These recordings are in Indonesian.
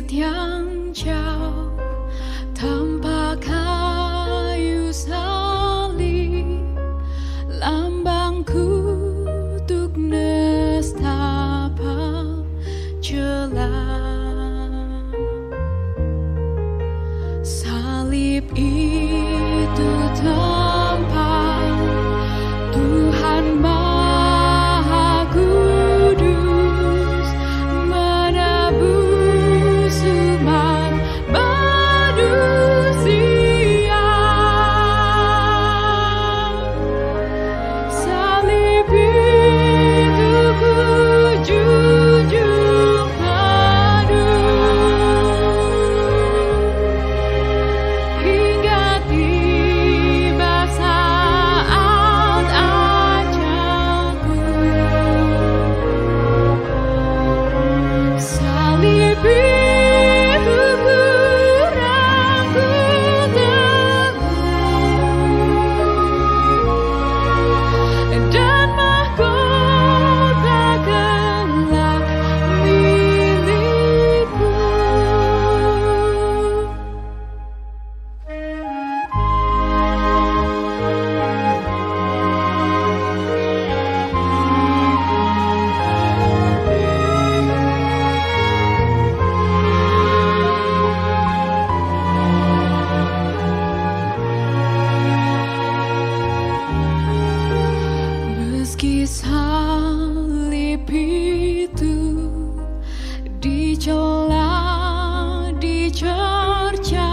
bukit yang jauh tanpa kayu salib, lambang kutuk nestapa jelas. Salib itu tempat Tuhan Maha Kudus menebus umat manusia. Salib itu ku junjung hingga tiba saat ajalku. Salib itu ku rangkul teguh, dan mahkota kelak milikku. Meski salib itu dicela, dicerca,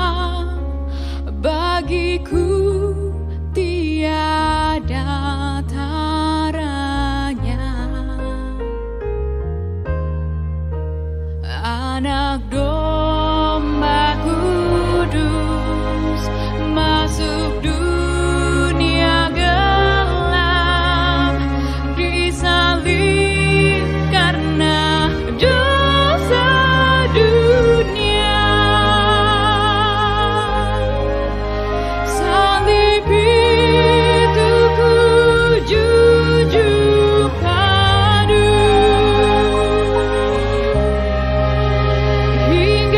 bagiku tiada taranya. Anak domba kudus masuk dunia gelap, disalib karena dosa dunia. Salib itu ku junjung padu hingga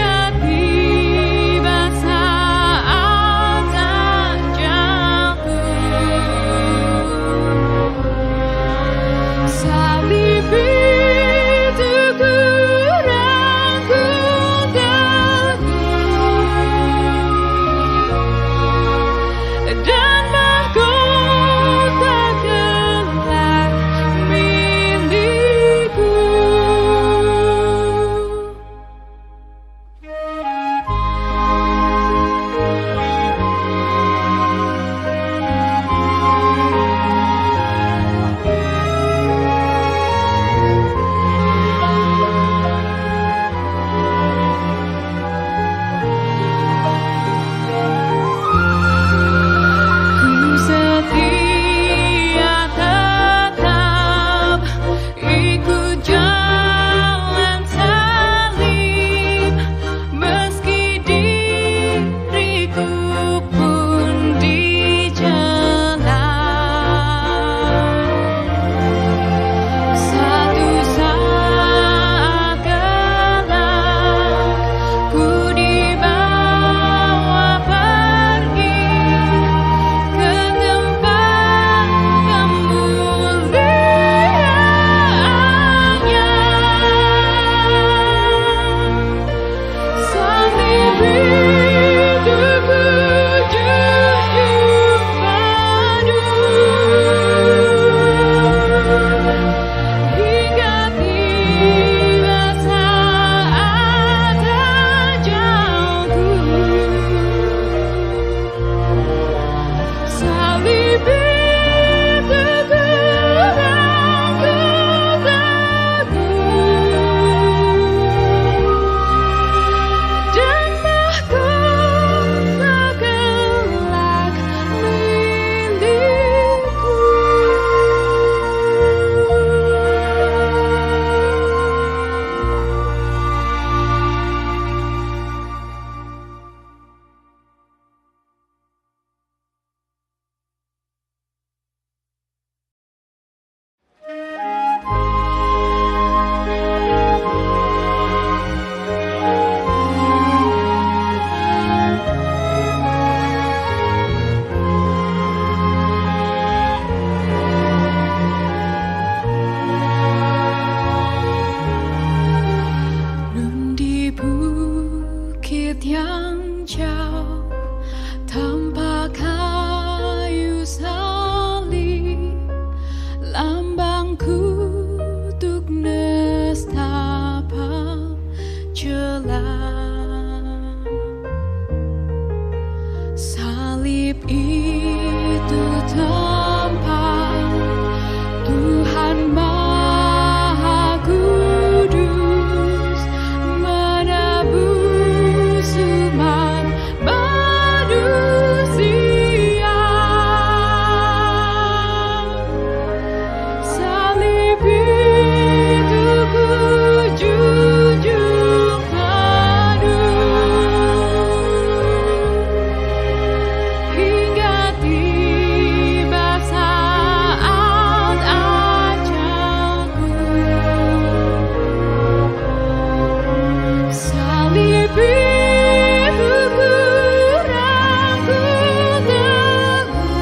yang jauh tanpa kayu salib, lambang kutuk nestapa celah. Salib itu tempat Tuhan Maha Kudus menebus umat manusia. Salib itu ku junjung aduh, hingga tiba saat ajalku. Salib itu ku rangkul teguh,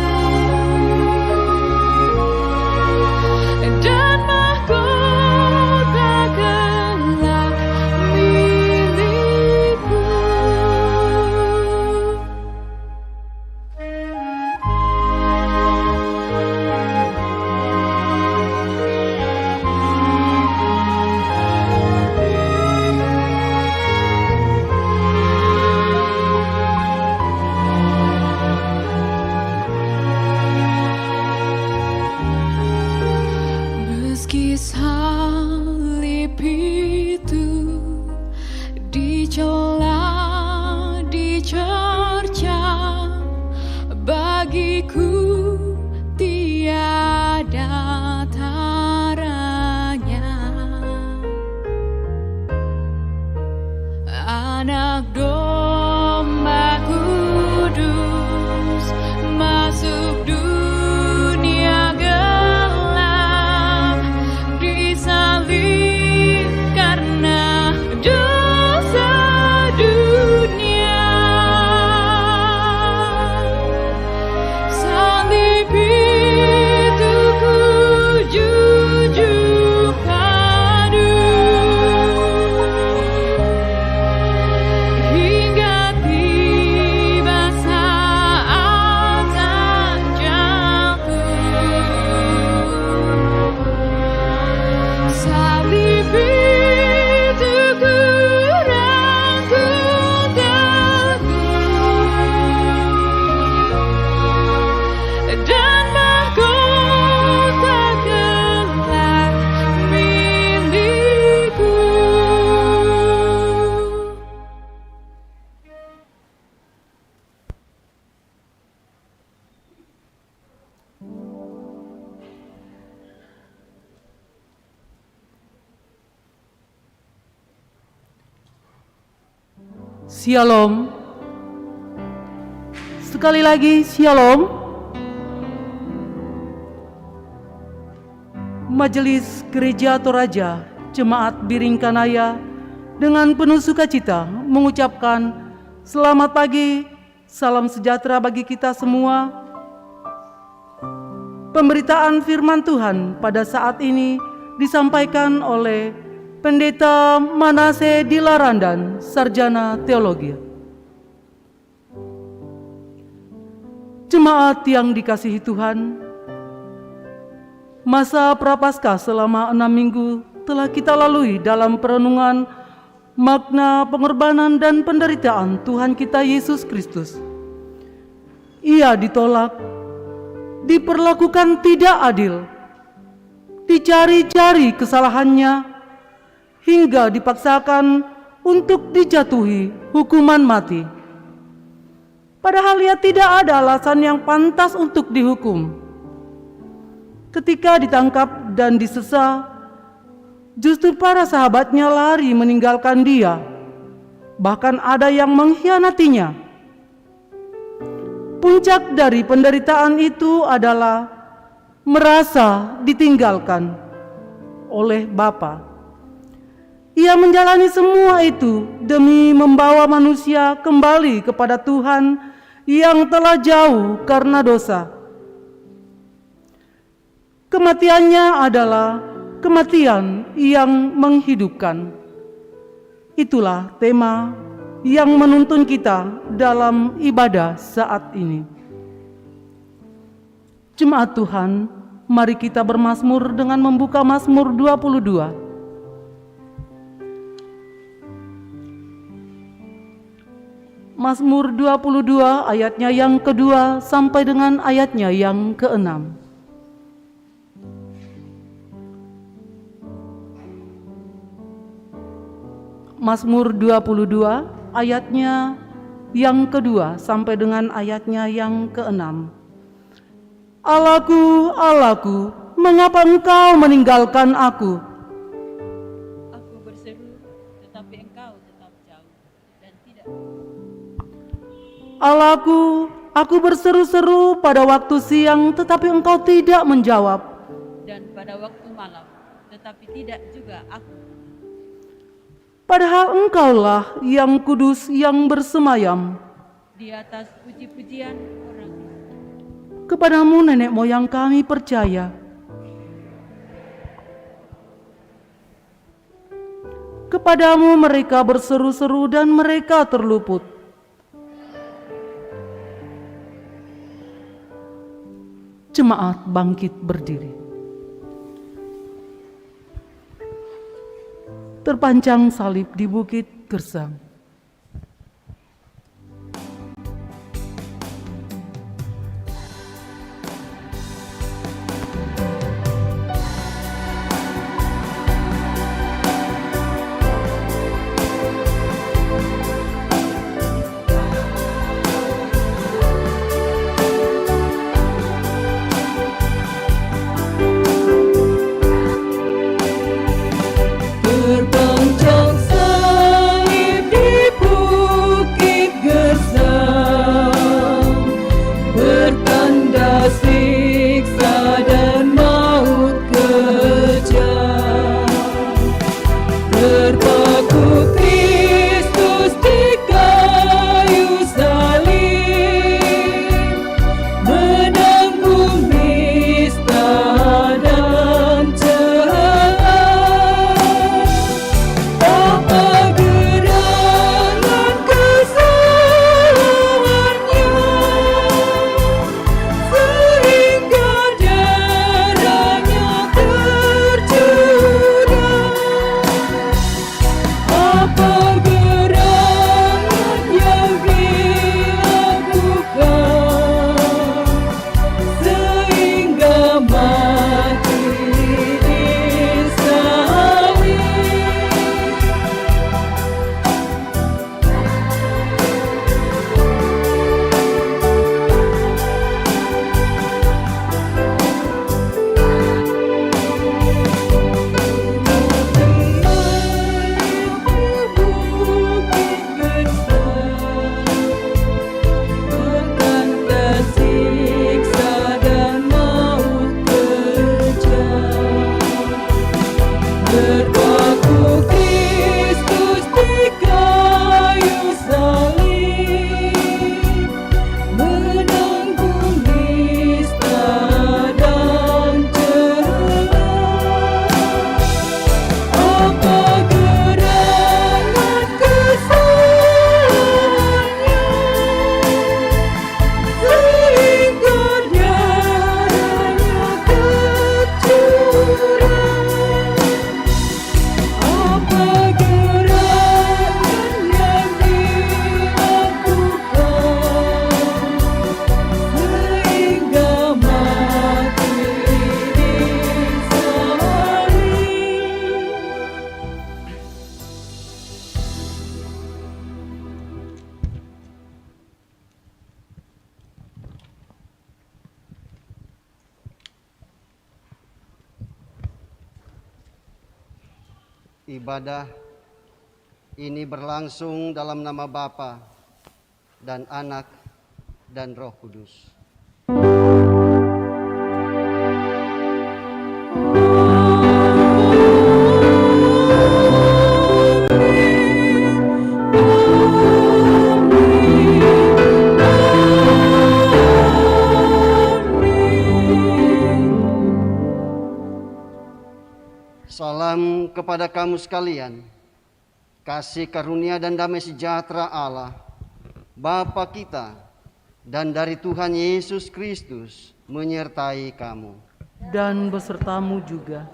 dan mahkota kelak milikku. Meski salib itu dicela, dicerca, bagiku tiada taranya. Anak domba kudus masuk dunia gelap, disalib karena dosa dunia. Salib itu ku junjung aduh, hingga tiba saat ajalku. Salib itu ku rangkul teguh, dan mahkota kelak milikku. Shalom. Sekali lagi Shalom. Majelis Gereja Toraja Jemaat Biringkanaya dengan penuh sukacita mengucapkan selamat pagi, salam sejahtera bagi kita semua. Pemberitaan firman Tuhan pada saat ini disampaikan oleh Pendeta Manase Dilarandan, Sarjana Teologi. Jemaat yang dikasihi Tuhan, masa Prapaskah selama 6 minggu telah kita lalui dalam perenungan makna pengorbanan dan penderitaan Tuhan kita Yesus Kristus. Ia ditolak, diperlakukan tidak adil, dicari-cari kesalahannya, hingga dipaksakan untuk dijatuhi hukuman mati. Padahal ia tidak ada alasan yang pantas untuk dihukum. Ketika ditangkap dan disesa, justru para sahabatnya lari meninggalkan dia. Bahkan ada yang mengkhianatinya. Puncak dari penderitaan itu adalah merasa ditinggalkan oleh Bapa. Ia menjalani semua itu demi membawa manusia kembali kepada Tuhan yang telah jauh karena dosa. Kematiannya adalah kematian yang menghidupkan. Itulah tema yang menuntun kita dalam ibadah saat ini. Jemaat Tuhan, mari kita bermazmur dengan membuka Mazmur 22. Mazmur 22 ayatnya yang kedua sampai dengan ayatnya yang keenam. Mazmur 22 ayatnya yang kedua sampai dengan ayatnya yang keenam. Allahku, Allahku, mengapa engkau meninggalkan aku? Aku berseru, tetapi engkau tetap jauh dan tidak. Allahku, aku berseru-seru pada waktu siang, tetapi engkau tidak menjawab. Dan pada waktu malam, tetapi tidak juga aku. Padahal engkaulah yang kudus yang bersemayam. Di atas puji-pujian orang Kristen. Kepadamu nenek moyang kami percaya. Kepadamu mereka berseru-seru dan mereka terluput. Jemaat bangkit berdiri. Terpancang salib di Bukit Gersang. Terpancang salib di Bukit Gersang, bertanda siksa dan maut kejam. Terpaku Kristus di kayu salib, menanggung nista dan celah. Apa gerangan kesalahannya, sehingga darahnya tercurah? Apa gerangan yang dilakukan, sehingga mati di salib? Bertanda siksa dan maut kejam. Berpaku Kristus di kayu salib, menanggung nista dan celah. Apa gerangan kesalahannya, sehingga darahnya tercurah? Apa gerangan yang dilakukan, sehingga mati di salib? Ibadah ini berlangsung dalam nama Bapa dan Anak dan Roh Kudus. Salam kepada kamu sekalian. kasih karunia dan damai sejahtera Allah, Bapa kita, dan dari Tuhan Yesus Kristus menyertai kamu. Dan besertamu juga.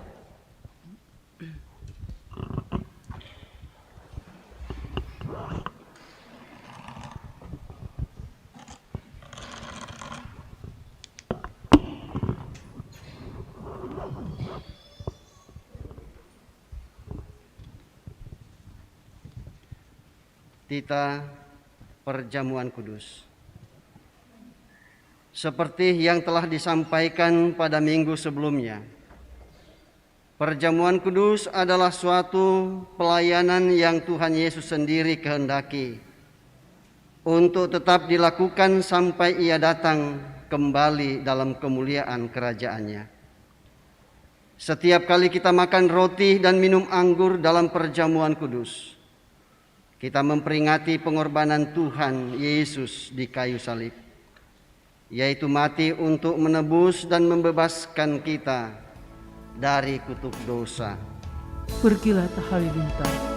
Tita Perjamuan Kudus. Seperti yang telah disampaikan pada minggu sebelumnya, Perjamuan Kudus adalah suatu pelayanan yang Tuhan Yesus sendiri kehendaki untuk tetap dilakukan sampai Ia datang kembali dalam kemuliaan kerajaannya. Setiap kali kita makan roti dan minum anggur dalam Perjamuan Kudus, kita memperingati pengorbanan Tuhan Yesus di kayu salib, yaitu mati untuk menebus dan membebaskan kita dari kutuk dosa. Pergilah Halilintar.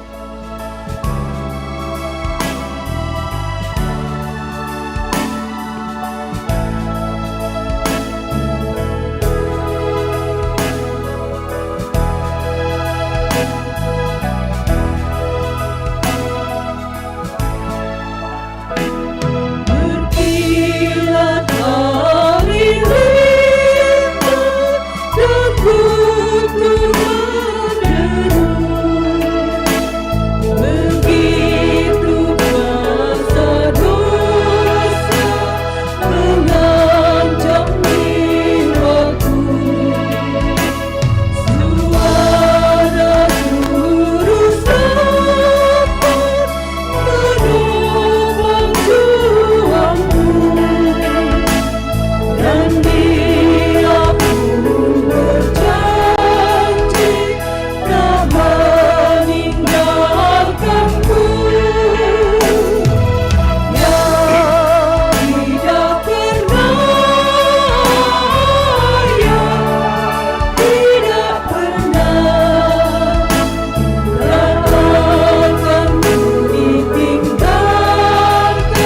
Berkilat halilintar dan kutuk menderu. Begitu kuasa dosa mengancam jiwaku. Suara juru selamat menopang juangku, dan Dia pun berjanji tak meninggalkanku. Yang tidak pernah, yang tidak pernah tak akanku ditinggalkan,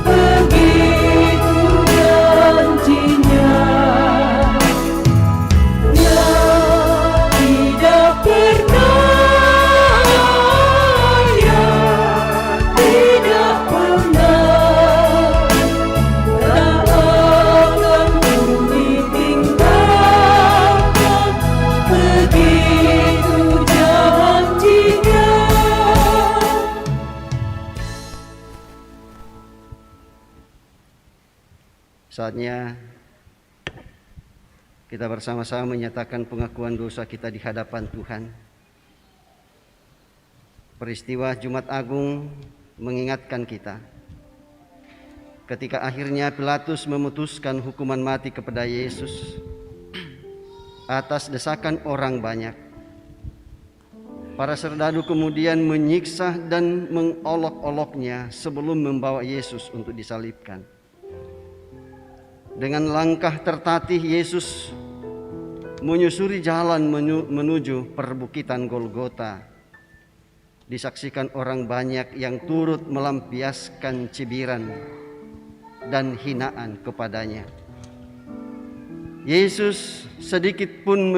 begitu janjinya. Yang tidak pernah, yang tidak pernah tak akanku ditinggalkan, begitu janjinya. Saatnya kita bersama-sama menyatakan pengakuan dosa kita di hadapan Tuhan. Peristiwa Jumat Agung mengingatkan kita ketika akhirnya Pilatus memutuskan hukuman mati kepada Yesus atas desakan orang banyak. Para serdadu kemudian menyiksa dan mengolok-oloknya sebelum membawa Yesus untuk disalibkan. Dengan langkah tertatih Yesus menyusuri jalan menuju perbukitan Golgota. Disaksikan orang banyak yang turut melampiaskan cibiran dan hinaan kepadanya. Yesus sedikit pun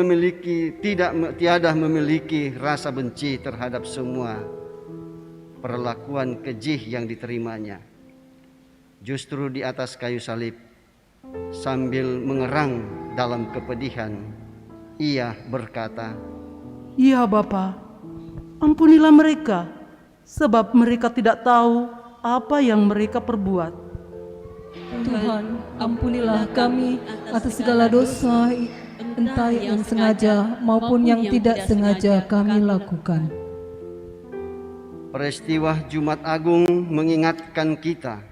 tiada memiliki rasa benci terhadap semua perlakuan keji yang diterimanya. Justru di atas kayu salib, sambil mengerang dalam kepedihan, Ia berkata, Ya Bapa, ampunilah mereka, sebab mereka tidak tahu apa yang mereka perbuat. Tuhan, ampunilah kami atas segala dosa, entah yang sengaja maupun yang tidak sengaja kami lakukan. Peristiwa Jumat Agung mengingatkan kita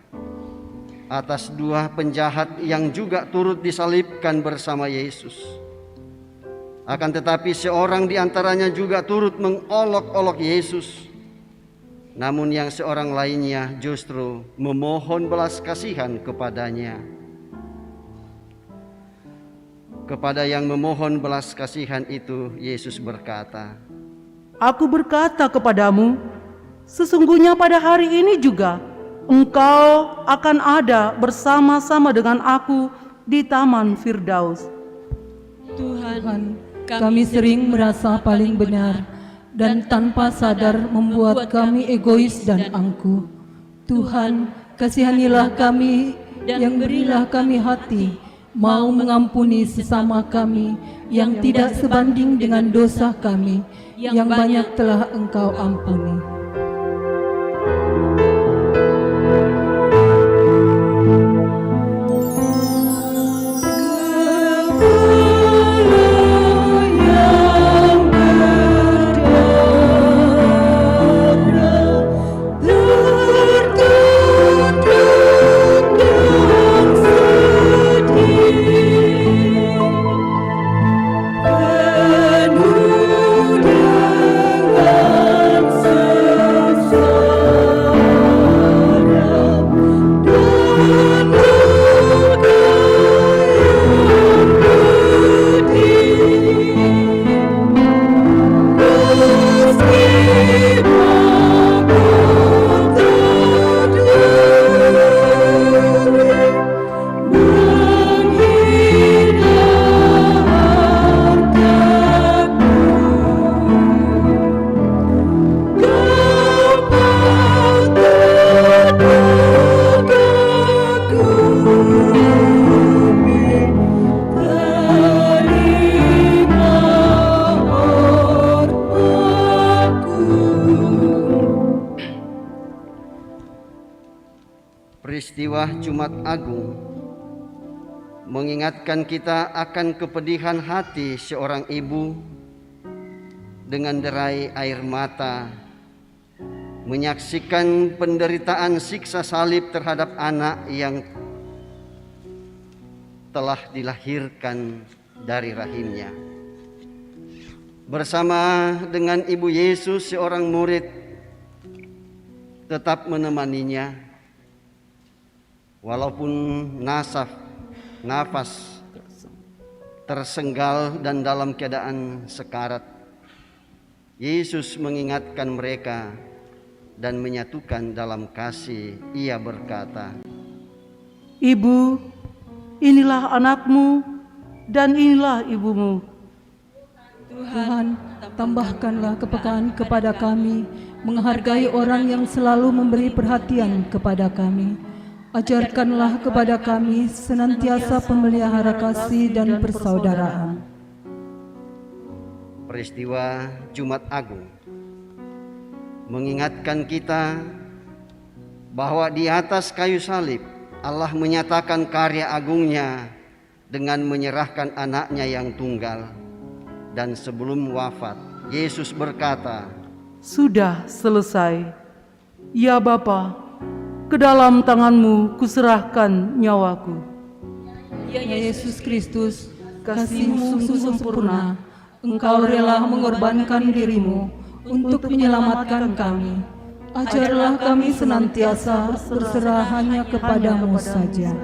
atas dua penjahat yang juga turut disalibkan bersama Yesus. Akan tetapi seorang di antaranya juga turut mengolok-olok Yesus. Namun yang seorang lainnya justru memohon belas kasihan kepadanya. Kepada yang memohon belas kasihan itu Yesus berkata, Aku berkata kepadamu, Sesungguhnya pada hari ini juga Engkau akan ada bersama-sama dengan aku di Taman Firdaus. Tuhan, kami sering merasa paling benar dan tanpa sadar membuat kami egois dan angkuh. Tuhan, kasihanilah kami yang berilah kami hati mau mengampuni sesama kami yang tidak sebanding dengan dosa kami yang banyak telah Engkau ampuni. Peristiwa Jumat Agung mengingatkan kita akan kepedihan hati seorang ibu dengan derai air mata menyaksikan penderitaan siksa salib terhadap anak yang telah dilahirkan dari rahimnya. Bersama dengan ibu Yesus, seorang murid tetap menemaninya walaupun nafas tersenggal dan dalam keadaan sekarat. Yesus mengingatkan mereka dan menyatukan dalam kasih. Ia berkata, Ibu, inilah anakmu dan inilah ibumu. Tuhan, tambahkanlah kepekaan kepada kami, menghargai orang yang selalu memberi perhatian kepada kami. Ajarkanlah kepada kami senantiasa pemelihara kasih dan persaudaraan. peristiwa Jumat Agung mengingatkan kita bahwa di atas kayu salib Allah menyatakan karya agungnya dengan menyerahkan anaknya yang tunggal. Dan sebelum wafat, Yesus berkata, Sudah selesai. Ya Bapa, ke dalam tanganmu kuserahkan nyawaku. Ya Yesus Kristus, kasih-Mu sungguh sempurna. Engkau rela mengorbankan dirimu untuk menyelamatkan kami. Ajarlah kami senantiasa berserah hanya kepada-Mu saja.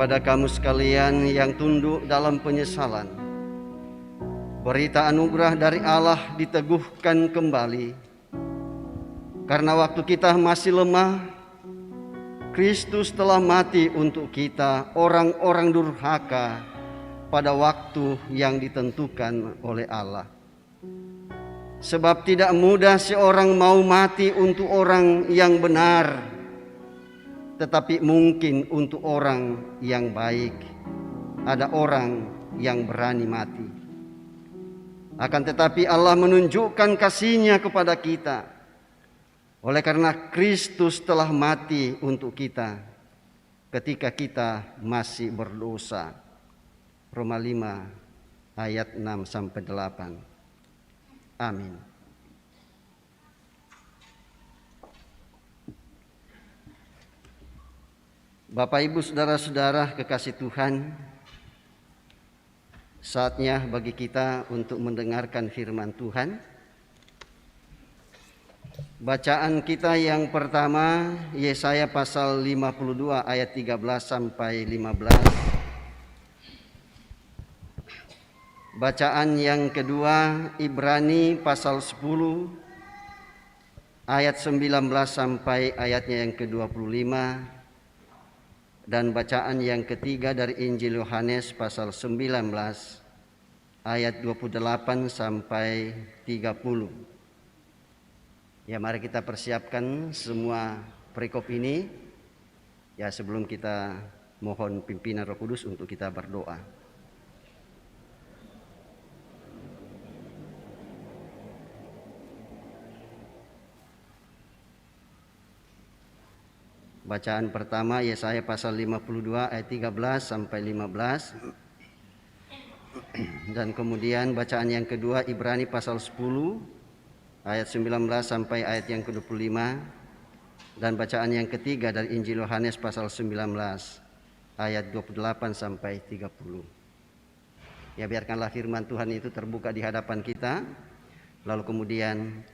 kepada kamu sekalian yang tunduk dalam penyesalan, berita anugerah dari Allah diteguhkan kembali. Karena waktu kita masih lemah, Kristus telah mati untuk kita, orang-orang durhaka, pada waktu yang ditentukan oleh Allah. Sebab tidak mudah seorang mau mati untuk orang yang benar, tetapi mungkin untuk orang yang baik. Ada orang yang berani mati. Akan tetapi Allah menunjukkan kasih-Nya kepada kita. Oleh karena Kristus telah mati untuk kita ketika kita masih berdosa. Roma 5 ayat 6-8. Amin. Bapak, Ibu, saudara-saudara kekasih Tuhan, saatnya bagi kita untuk mendengarkan firman Tuhan. Bacaan kita yang pertama, Yesaya pasal 52 ayat 13-15. Bacaan yang kedua, Ibrani pasal 10 ayat 19 sampai ayatnya yang ke-25. Dan bacaan yang ketiga dari Injil Yohanes pasal 19 ayat 28 sampai 30. Ya, mari kita persiapkan semua perikop ini. Ya, sebelum kita mohon pimpinan Roh Kudus untuk kita berdoa. Bacaan pertama Yesaya pasal 52 ayat 13 sampai 15. Dan kemudian bacaan yang kedua Ibrani pasal 10 ayat 19 sampai ayat yang ke-25. Dan bacaan yang ketiga dari Injil Yohanes pasal 19 ayat 28 sampai 30. Ya, biarkanlah firman Tuhan itu terbuka di hadapan kita. Lalu kemudian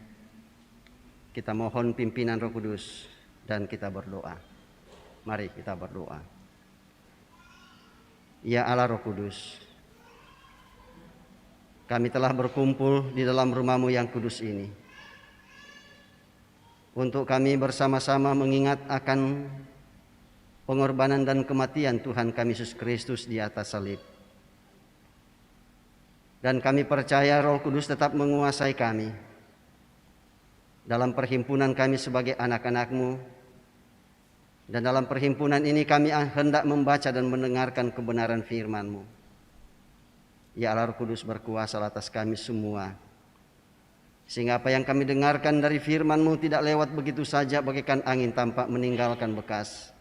kita mohon pimpinan Roh Kudus dan kita berdoa. Mari kita berdoa. Ya Allah Roh Kudus, kami telah berkumpul di dalam rumah-Mu yang kudus ini untuk kami bersama-sama mengingat akan pengorbanan dan kematian Tuhan kami Yesus Kristus di atas salib. Dan kami percaya Roh Kudus tetap menguasai kami dalam perhimpunan kami sebagai anak-anak-Mu. Dan dalam perhimpunan ini kami hendak membaca dan mendengarkan kebenaran firman-Mu. Ya Allah Roh Kudus, berkuasa atas kami semua, sehingga apa yang kami dengarkan dari firman-Mu tidak lewat begitu saja bagaikan angin tanpa meninggalkan bekas,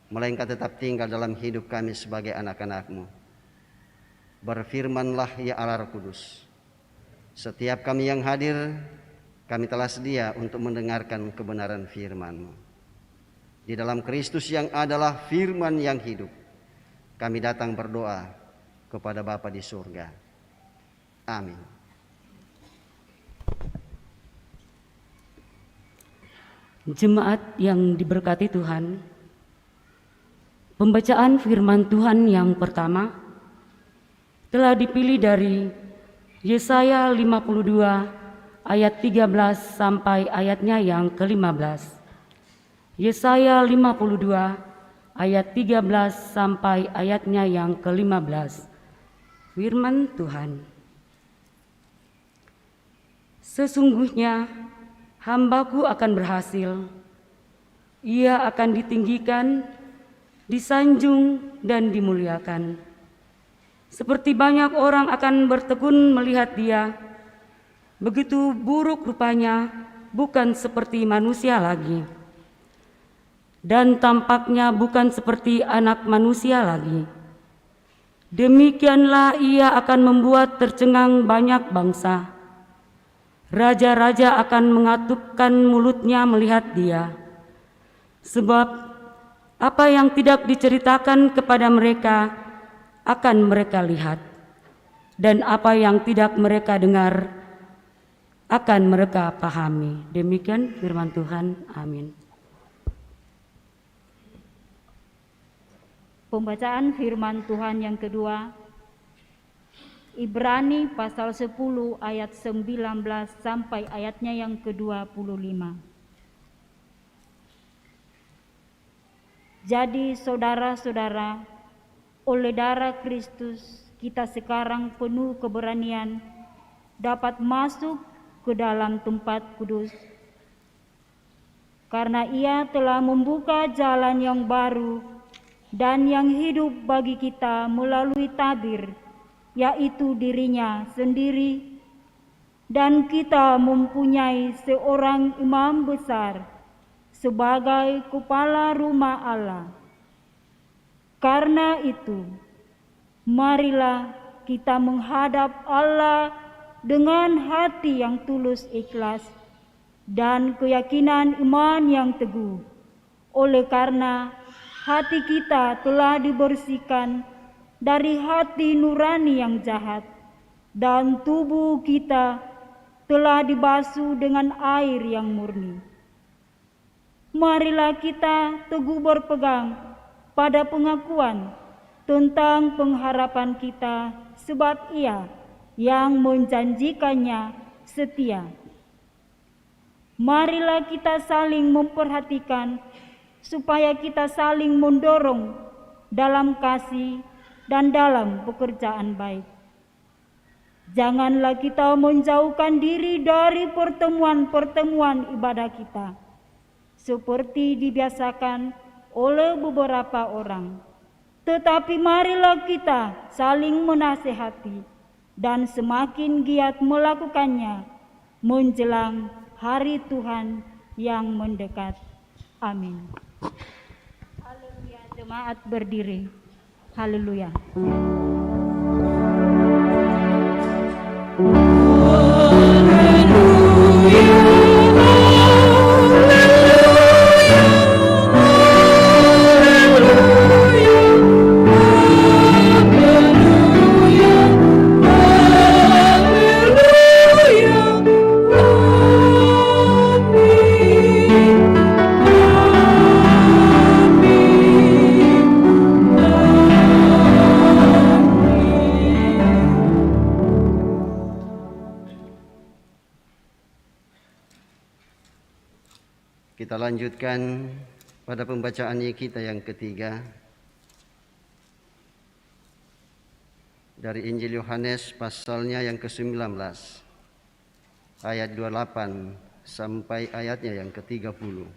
melainkan tetap tinggal dalam hidup kami sebagai anak-anak-Mu. Berfirmanlah ya Allah Roh Kudus. Setiap kami yang hadir, kami telah sedia untuk mendengarkan kebenaran firman-Mu. Di dalam Kristus yang adalah firman yang hidup, kami datang berdoa kepada Bapa di surga. Amin. Jemaat yang diberkati Tuhan, pembacaan firman Tuhan yang pertama telah dipilih dari Yesaya 52 ayat 13 sampai ayatnya yang ke-15. Yesaya 52 ayat 13 sampai ayatnya yang ke-15. Firman Tuhan. Sesungguhnya hamba-Ku akan berhasil. Ia akan ditinggikan, disanjung dan dimuliakan. Seperti banyak orang akan bertekun melihat Dia, begitu buruk rupanya, bukan seperti manusia lagi. Dan tampaknya bukan seperti anak manusia lagi. Demikianlah Ia akan membuat tercengang banyak bangsa. Raja-raja akan mengatupkan mulutnya melihat Dia. Sebab apa yang tidak diceritakan kepada mereka akan mereka lihat, dan apa yang tidak mereka dengar akan mereka pahami. Demikian firman Tuhan. Amin. Pembacaan firman Tuhan yang kedua Ibrani pasal 10 ayat 19 sampai ayatnya yang ke-25. Jadi saudara-saudara, oleh darah Kristus kita sekarang penuh keberanian dapat masuk ke dalam tempat kudus, karena Ia telah membuka jalan yang baru dan yang hidup bagi kita melalui tabir, yaitu dirinya sendiri, dan kita mempunyai seorang imam besar sebagai kepala rumah Allah. Karena itu, marilah kita menghadap Allah dengan hati yang tulus ikhlas dan keyakinan iman yang teguh, oleh karena hati kita telah dibersihkan dari hati nurani yang jahat, dan tubuh kita telah dibasuh dengan air yang murni. Marilah kita teguh berpegang pada pengakuan tentang pengharapan kita, sebab Ia yang menjanjikannya setia. Marilah kita saling memperhatikan supaya kita saling mendorong dalam kasih dan dalam pekerjaan baik. Janganlah kita menjauhkan diri dari pertemuan-pertemuan ibadah kita, seperti dibiasakan oleh beberapa orang. Tetapi marilah kita saling menasihati dan semakin giat melakukannya menjelang hari Tuhan yang mendekat. Amin. Haleluya. Jemaat berdiri. Haleluya. Kita lanjutkan pada pembacaan kita yang ketiga dari Injil Yohanes pasalnya yang ke-19 ayat 28 sampai ayatnya yang ke-30.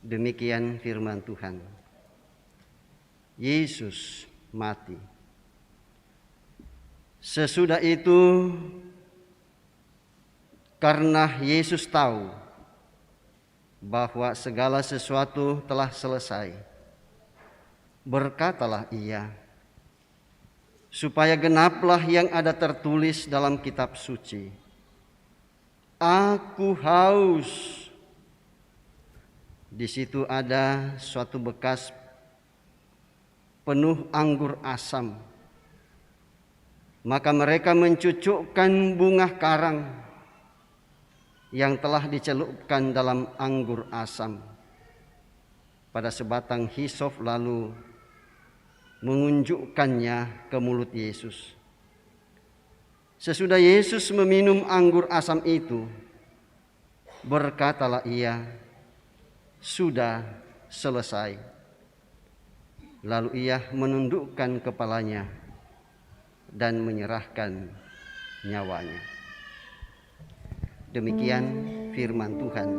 Demikian firman Tuhan. Yesus mati. Sesudah itu, karena Yesus tahu bahwa segala sesuatu telah selesai, berkatalah Ia, supaya genaplah yang ada tertulis dalam kitab suci. Aku haus. Di situ ada suatu bekas penuh anggur asam. Maka mereka mencucukkan bunga karang yang telah dicelupkan dalam anggur asam pada sebatang hisop, lalu mengunjukkannya ke mulut Yesus. Sesudah Yesus meminum anggur asam itu, berkatalah Ia, sudah selesai. Lalu Ia menundukkan kepalanya dan menyerahkan nyawanya. Demikian firman Tuhan.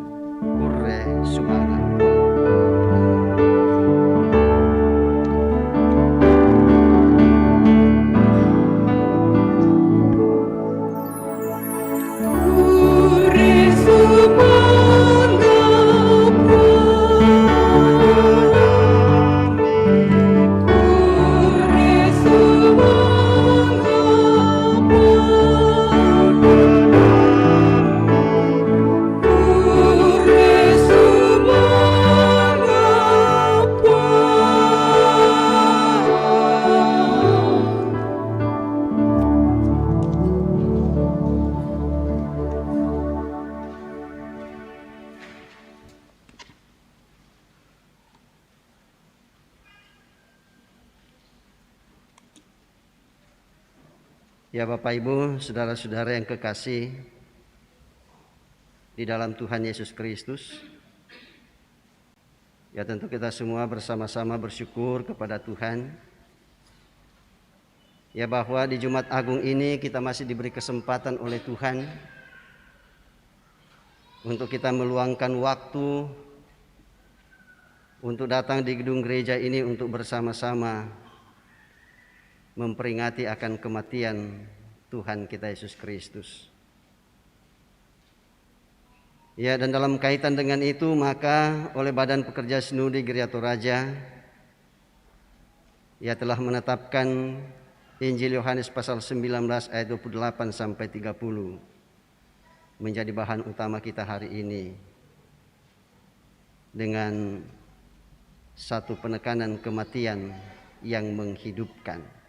Kure sumana. Semua Ya Bapak Ibu, saudara-saudara yang kekasih di dalam Tuhan Yesus Kristus, ya tentu kita semua bersama-sama bersyukur kepada Tuhan, ya bahwa di Jumat Agung ini kita masih diberi kesempatan oleh Tuhan untuk kita meluangkan waktu untuk datang di gedung gereja ini untuk bersama-sama memperingati akan kematian Tuhan kita Yesus Kristus. Ya, dan dalam kaitan dengan itu maka oleh Badan Pekerja Sinode Gereja Toraja ya telah menetapkan Injil Yohanes pasal 19 ayat 28 sampai 30 menjadi bahan utama kita hari ini dengan satu penekanan kematian yang menghidupkan.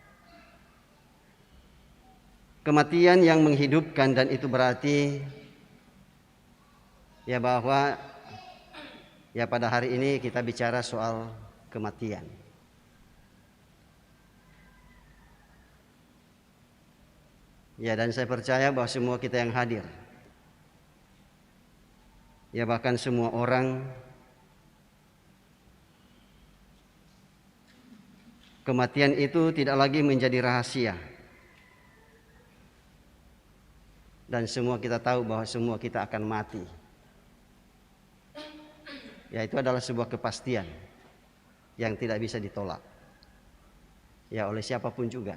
Kematian yang menghidupkan, dan itu berarti ya bahwa ya pada hari ini kita bicara soal kematian. Ya, dan saya percaya bahwa semua kita yang hadir, ya bahkan semua orang, kematian itu tidak lagi menjadi rahasia. Dan semua kita tahu bahwa semua kita akan mati. Ya, itu adalah sebuah kepastian yang tidak bisa ditolak. Ya, oleh siapapun juga.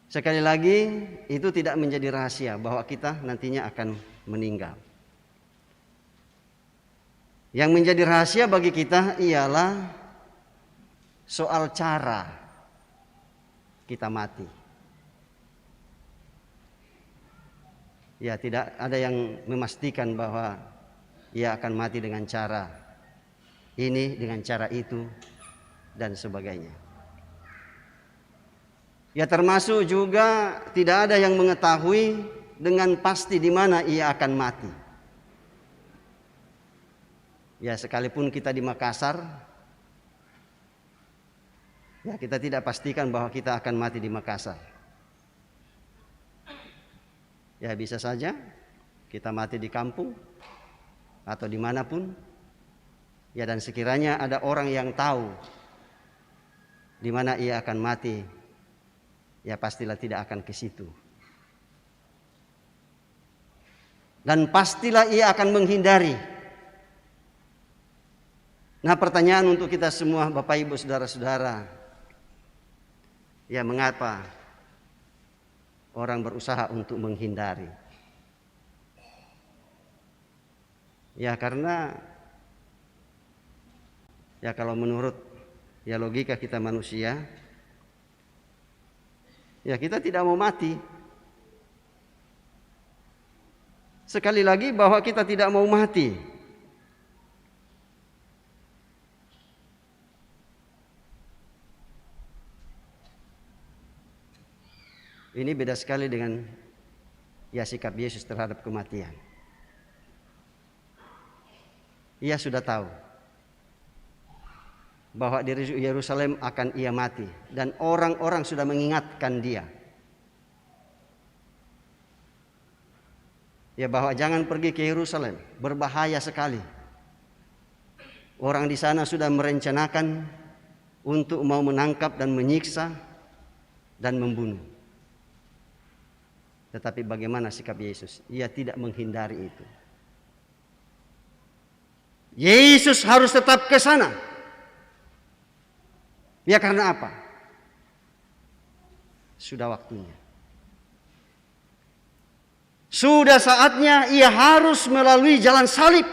Sekali lagi, itu tidak menjadi rahasia bahwa kita nantinya akan meninggal. Yang menjadi rahasia bagi kita ialah soal cara kita mati. Ya, tidak ada yang memastikan bahwa ia akan mati dengan cara ini, dengan cara itu, dan sebagainya. Ya, termasuk juga tidak ada yang mengetahui dengan pasti di mana ia akan mati. Ya, sekalipun kita di Makassar, ya kita tidak pastikan bahwa kita akan mati di Makassar. Ya, bisa saja kita mati di kampung atau dimanapun. Ya, dan sekiranya ada orang yang tahu di mana ia akan mati, ya pastilah tidak akan ke situ. Dan pastilah ia akan menghindari. Nah, pertanyaan untuk kita semua Bapak Ibu saudara-saudara, ya mengapa orang berusaha untuk menghindari? Ya karena ya kalau menurut ya logika kita manusia, ya kita tidak mau mati. Sekali lagi bahwa kita tidak mau mati. Ini beda sekali dengan ya sikap Yesus terhadap kematian. Ia sudah tahu bahwa di Yerusalem akan ia mati, dan orang-orang sudah mengingatkan dia. Ya bahwa jangan pergi ke Yerusalem, berbahaya sekali. Orang di sana sudah merencanakan untuk mau menangkap dan menyiksa dan membunuh. Tetapi bagaimana sikap Yesus? Ia tidak menghindari itu. Yesus harus tetap ke sana. Ya karena apa? Sudah waktunya. Sudah saatnya ia harus melalui jalan salib.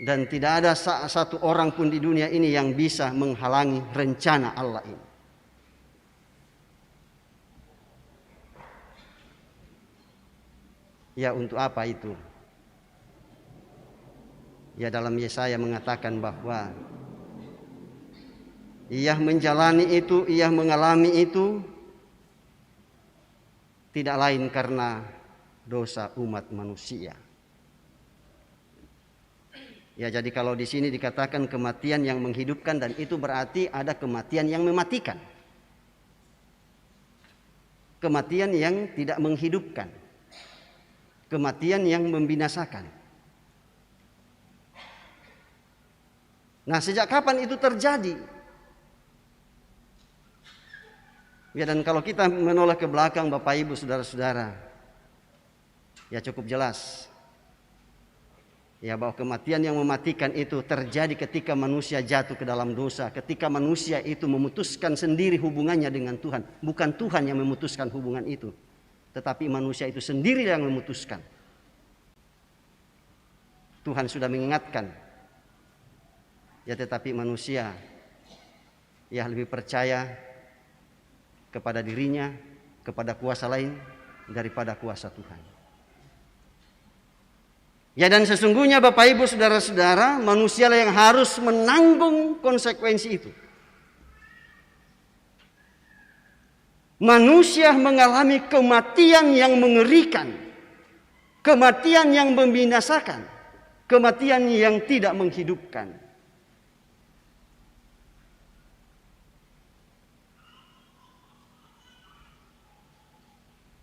Dan tidak ada satu orang pun di dunia ini yang bisa menghalangi rencana Allah ini. Ya untuk apa itu? Ya dalam Yesaya mengatakan bahwa ia menjalani itu, ia mengalami itu tidak lain karena dosa umat manusia. Ya, jadi kalau di sini dikatakan kematian yang menghidupkan, dan itu berarti ada kematian yang mematikan. Kematian yang tidak menghidupkan. Kematian yang membinasakan. Nah, sejak kapan itu terjadi? Ya, dan kalau kita menoleh ke belakang Bapak Ibu Saudara-saudara, ya cukup jelas. Ya, bahwa kematian yang mematikan itu terjadi ketika manusia jatuh ke dalam dosa, ketika manusia itu memutuskan sendiri hubungannya dengan Tuhan. Bukan Tuhan yang memutuskan hubungan itu, tetapi manusia itu sendiri yang memutuskan. Tuhan sudah mengingatkan, ya tetapi manusia ya lebih percaya kepada dirinya, kepada kuasa lain daripada kuasa Tuhan. Ya, dan sesungguhnya Bapak Ibu Saudara-saudara, manusialah yang harus menanggung konsekuensi itu. Manusia mengalami kematian yang mengerikan, kematian yang membinasakan, kematian yang tidak menghidupkan.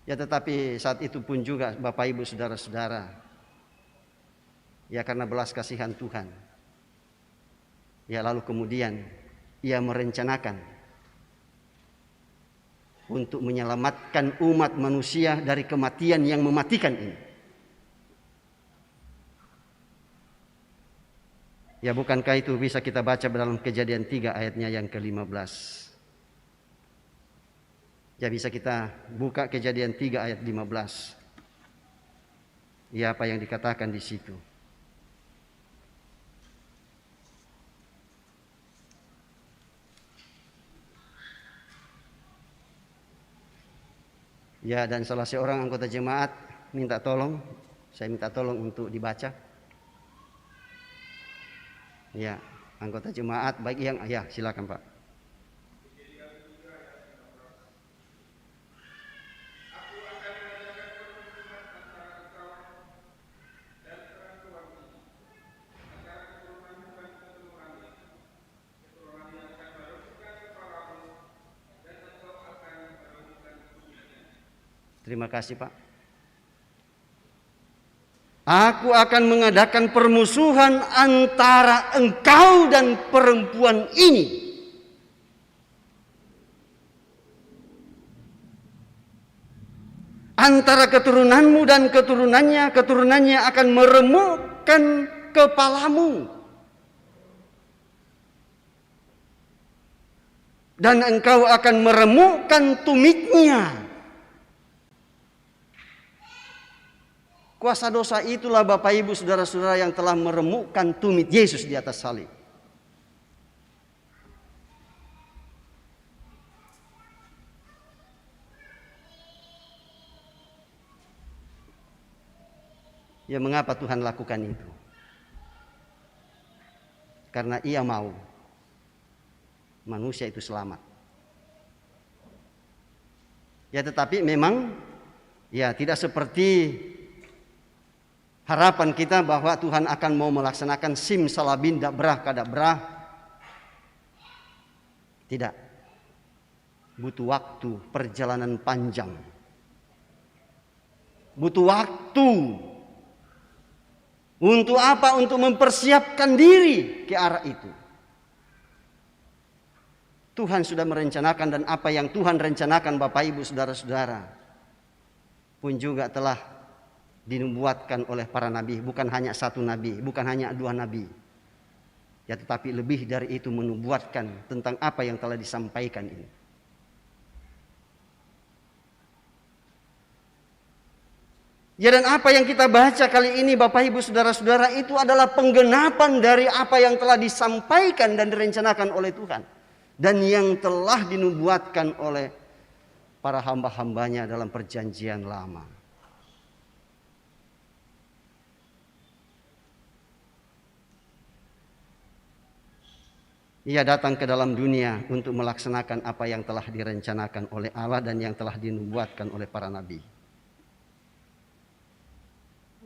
Ya, tetapi saat itu pun juga Bapak Ibu Saudara-saudara, ya karena belas kasihan Tuhan, ya lalu kemudian Ia merencanakan untuk menyelamatkan umat manusia dari kematian yang mematikan ini. Ya, bukankah itu bisa kita baca dalam Kejadian 3 ayatnya yang ke-15. Ya, bisa kita buka Kejadian 3 ayat 15. Ya, apa yang dikatakan di situ? Ya, dan salah seorang anggota jemaat minta tolong, saya minta tolong untuk dibaca. Ya, anggota jemaat baik yang ya, silakan Pak. Terima kasih Pak. Aku akan mengadakan permusuhan antara engkau dan perempuan ini. Antara keturunanmu dan keturunannya, keturunannya akan meremukkan kepalamu. Dan engkau akan meremukkan tumitnya. Kuasa dosa itulah Bapak Ibu Saudara-saudara yang telah meremukkan tumit Yesus di atas salib. Ya, mengapa Tuhan lakukan itu? Karena Ia mau manusia itu selamat. Ya, tetapi memang ya tidak seperti harapan kita bahwa Tuhan akan mau melaksanakan simsalabim dabrah kadabrah. Tidak. Butuh waktu, perjalanan panjang. Butuh waktu. Untuk apa? Untuk mempersiapkan diri ke arah itu. Tuhan sudah merencanakan, dan apa yang Tuhan rencanakan Bapak Ibu Saudara-saudara pun juga telah dinubuatkan oleh para nabi, bukan hanya satu nabi, bukan hanya dua nabi. Ya, tetapi lebih dari itu menubuatkan tentang apa yang telah disampaikan ini. Ya, dan apa yang kita baca kali ini Bapak Ibu Saudara-saudara itu adalah penggenapan dari apa yang telah disampaikan dan direncanakan oleh Tuhan. Dan yang telah dinubuatkan oleh para hamba-hambanya dalam perjanjian lama. Ia datang ke dalam dunia untuk melaksanakan apa yang telah direncanakan oleh Allah dan yang telah dinubuatkan oleh para nabi.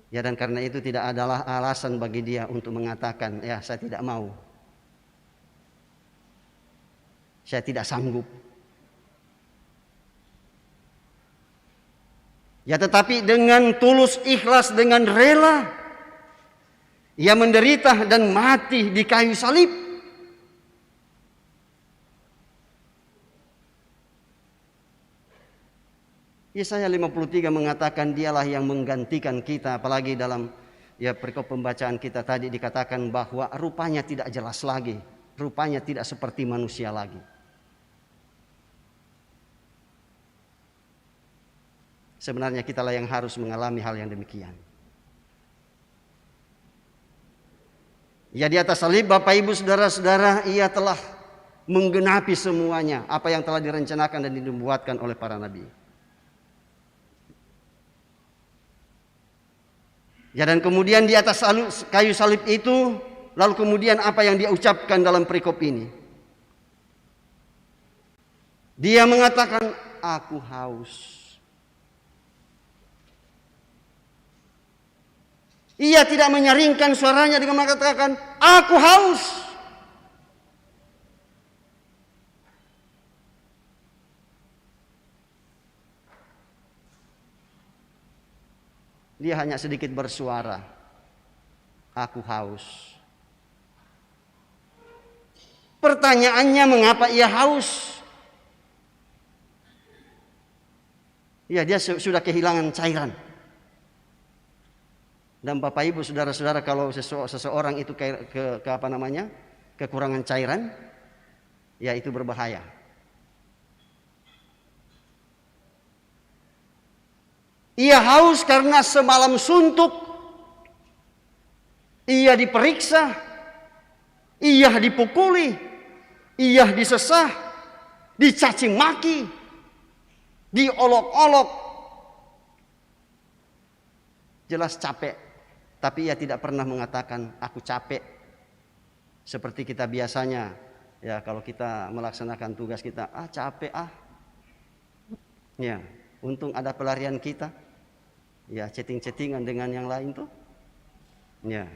Ya, dan karena itu tidak adalah alasan bagi dia untuk mengatakan, ya saya tidak mau. Saya tidak sanggup. Ya, tetapi dengan tulus, ikhlas, dengan rela, ia menderita dan mati di kayu salib. Yesaya 53 mengatakan dialah yang menggantikan kita, apalagi dalam perikop pembacaan kita tadi dikatakan bahwa rupanya tidak jelas lagi, rupanya tidak seperti manusia lagi. Sebenarnya kitalah yang harus mengalami hal yang demikian. Ya, di atas salib Bapak Ibu Saudara-saudara, ia telah menggenapi semuanya apa yang telah direncanakan dan dibuatkan oleh para nabi. Ya, dan kemudian di atas kayu salib itu, lalu kemudian apa yang dia ucapkan dalam perikop ini? Dia mengatakan, aku haus. Ia tidak menyaringkan suaranya dengan mengatakan, aku haus. Dia hanya sedikit bersuara, aku haus. Pertanyaannya, mengapa ia haus? Ya, dia sudah kehilangan cairan. Dan Bapak Ibu Saudara-saudara, kalau seseorang itu kekurangan cairan, ya itu berbahaya. Ia haus karena semalam suntuk, ia diperiksa, ia dipukuli, ia disesah, dicaci maki, diolok-olok. Jelas capek. Tapi ia tidak pernah mengatakan aku capek. Seperti kita biasanya, ya kalau kita melaksanakan tugas kita, capek Ya, untung ada pelarian kita. Ya, chatting-chattingan dengan yang lain tuh. Ya.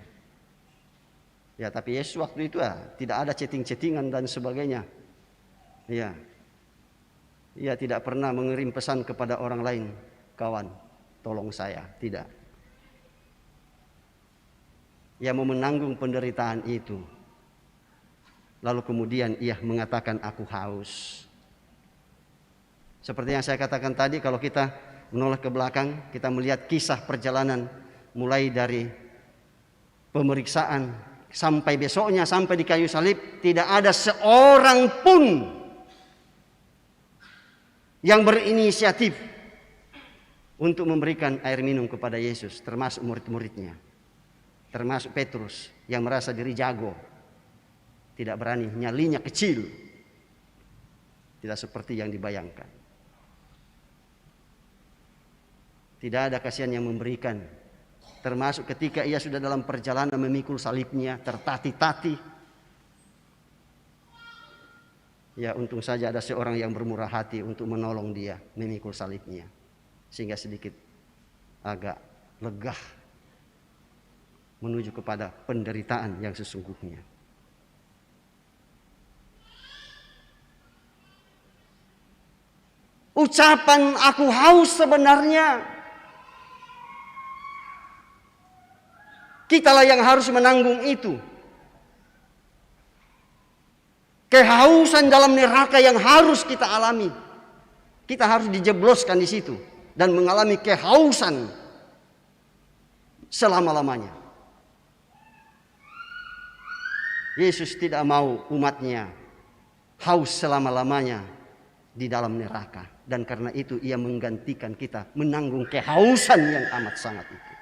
Ya, tapi Yesus waktu itu tidak ada chatting-chattingan dan sebagainya. Ya. Ia tidak pernah mengirim pesan kepada orang lain, kawan, tolong saya, tidak. Ia mau menanggung penderitaan itu. Lalu kemudian ia mengatakan aku haus. Seperti yang saya katakan tadi, kalau kita menoleh ke belakang, kita melihat kisah perjalanan mulai dari pemeriksaan sampai besoknya, sampai di kayu salib, tidak ada seorang pun yang berinisiatif untuk memberikan air minum kepada Yesus, termasuk murid-muridnya. Termasuk Petrus yang merasa diri jago, tidak berani, nyalinya kecil, tidak seperti yang dibayangkan. Tidak ada kasihan yang memberikan, termasuk ketika ia sudah dalam perjalanan memikul salibnya, tertati-tati. Ya, untung saja ada seorang yang bermurah hati untuk menolong dia memikul salibnya, sehingga sedikit agak lega menuju kepada penderitaan yang sesungguhnya. Ucapan aku haus sebenarnya kitalah yang harus menanggung itu. Kehausan dalam neraka yang harus kita alami. Kita harus dijebloskan di situ dan mengalami kehausan selama-lamanya. Yesus tidak mau umatnya haus selama-lamanya di dalam neraka. Dan karena itu ia menggantikan kita menanggung kehausan yang amat sangat itu.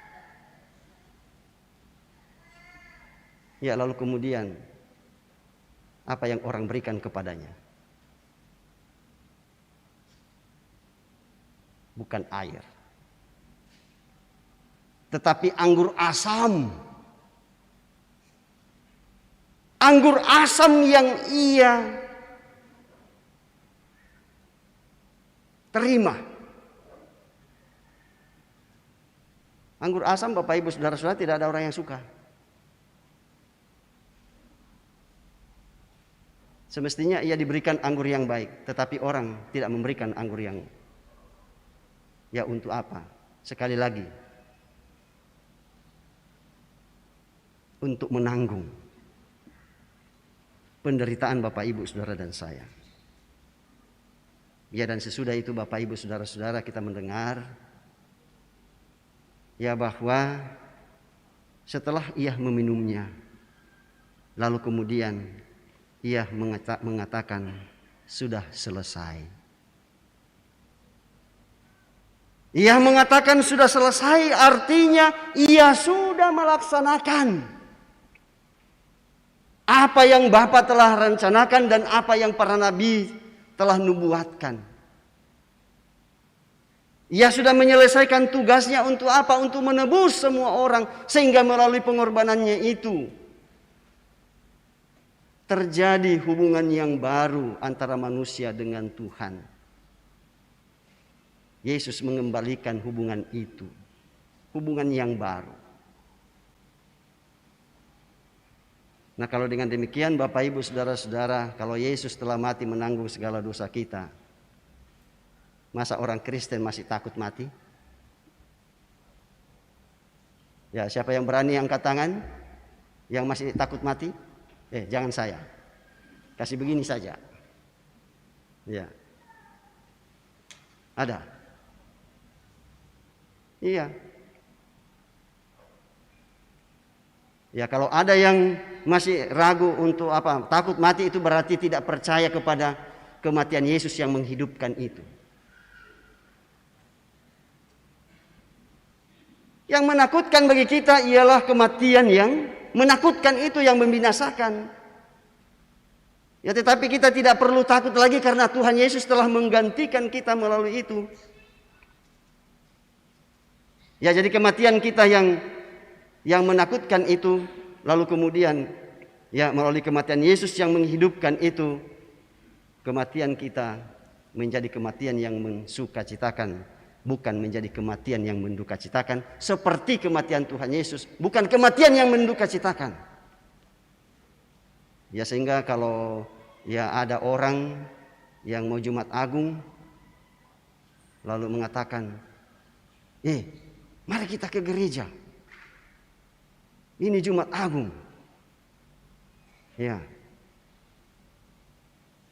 Ya, lalu kemudian apa yang orang berikan kepadanya? Bukan air, tetapi anggur asam. Anggur asam yang ia terima. Anggur asam Bapak Ibu Saudara-saudara tidak ada orang yang suka. Semestinya ia diberikan anggur yang baik, tetapi orang tidak memberikan anggur yang, ya untuk apa? Sekali lagi, untuk menanggung penderitaan Bapak Ibu Saudara dan saya. Ya, dan sesudah itu Bapak Ibu Saudara-saudara kita mendengar ya bahwa setelah ia meminumnya, lalu kemudian ia mengatakan sudah selesai. Ia mengatakan sudah selesai, artinya ia sudah melaksanakan apa yang Bapa telah rencanakan dan apa yang para nabi telah nubuatkan. Ia sudah menyelesaikan tugasnya untuk apa? Untuk menebus semua orang, sehingga melalui pengorbanannya itu terjadi hubungan yang baru antara manusia dengan Tuhan. Yesus mengembalikan hubungan itu, hubungan yang baru. Nah, kalau dengan demikian Bapak Ibu Saudara-saudara, kalau Yesus telah mati menanggung segala dosa kita, masa orang Kristen masih takut mati? Ya, siapa yang berani angkat tangan yang masih takut mati? Jangan saya. Kasih begini saja. Ya. Ada? Iya. Ya, kalau ada yang masih ragu untuk apa? Takut mati, itu berarti tidak percaya kepada kematian Yesus yang menghidupkan itu. Yang menakutkan bagi kita ialah kematian yang menakutkan itu, yang membinasakan. Ya, tetapi kita tidak perlu takut lagi karena Tuhan Yesus telah menggantikan kita melalui itu. Ya, jadi kematian kita yang menakutkan itu, lalu kemudian ya melalui kematian Yesus yang menghidupkan itu, kematian kita menjadi kematian yang mensukacitakan, bukan menjadi kematian yang mendukacitakan, seperti kematian Tuhan Yesus, bukan kematian yang mendukacitakan. Ya, sehingga kalau ya ada orang yang mau Jumat Agung lalu mengatakan, mari kita ke gereja, ini Jumat Agung. Ya.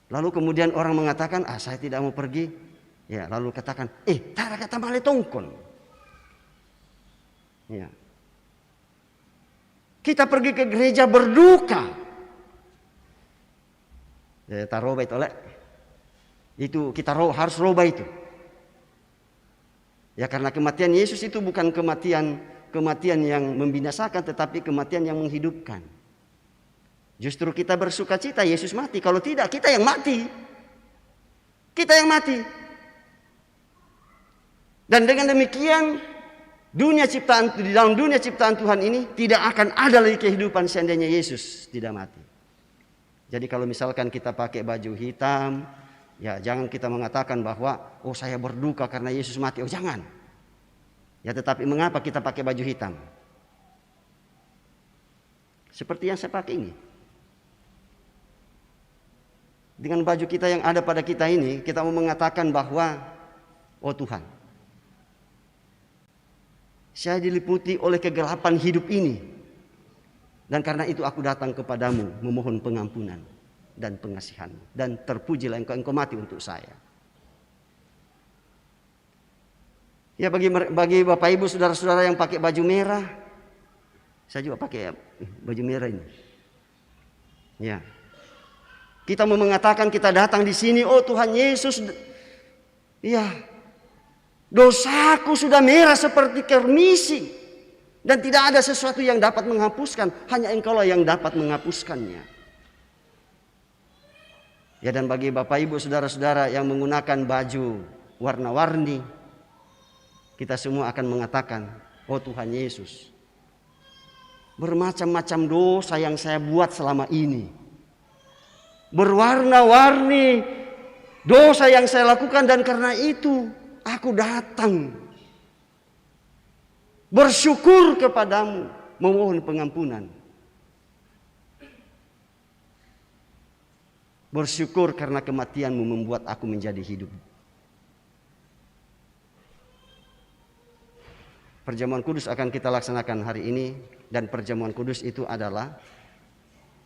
Lalu kemudian orang mengatakan, saya tidak mau pergi. Ya, lalu katakan, tara kata male tongkon. Ya. Kita pergi ke gereja berduka. Ya, taroba itu oleh. Itu kita harus roba itu. Ya, karena kematian Yesus itu bukan kematian yang membinasakan, tetapi kematian yang menghidupkan. Justru kita bersukacita Yesus mati. Kalau tidak, kita yang mati. Kita yang mati. Dan dengan demikian di dalam dunia ciptaan Tuhan ini tidak akan ada lagi kehidupan seandainya Yesus tidak mati. Jadi kalau misalkan kita pakai baju hitam, ya jangan kita mengatakan bahwa saya berduka karena Yesus mati. Jangan. Ya, tetapi mengapa kita pakai baju hitam? Seperti yang saya pakai ini. Dengan baju kita yang ada pada kita ini, kita mau mengatakan bahwa Tuhan, saya diliputi oleh kegelapan hidup ini, dan karena itu aku datang kepadamu memohon pengampunan dan pengasihan, dan terpujilah engkau mati untuk saya. Ya, bagi Bapak Ibu Saudara-saudara yang pakai baju merah, saya juga pakai baju merah ini. Ya, kita mau mengatakan kita datang di sini, Tuhan Yesus, ya, dosaku sudah merah seperti kermisi, dan tidak ada sesuatu yang dapat menghapuskan, hanya Engkaulah yang dapat menghapuskannya. Ya, dan bagi Bapak Ibu Saudara-saudara yang menggunakan baju warna-warni, kita semua akan mengatakan, Tuhan Yesus, bermacam-macam dosa yang saya buat selama ini, berwarna-warni dosa yang saya lakukan, dan karena itu aku datang bersyukur kepadamu, memohon pengampunan. Bersyukur karena kematianmu membuat aku menjadi hidup. Perjamuan kudus akan kita laksanakan hari ini, dan perjamuan kudus itu adalah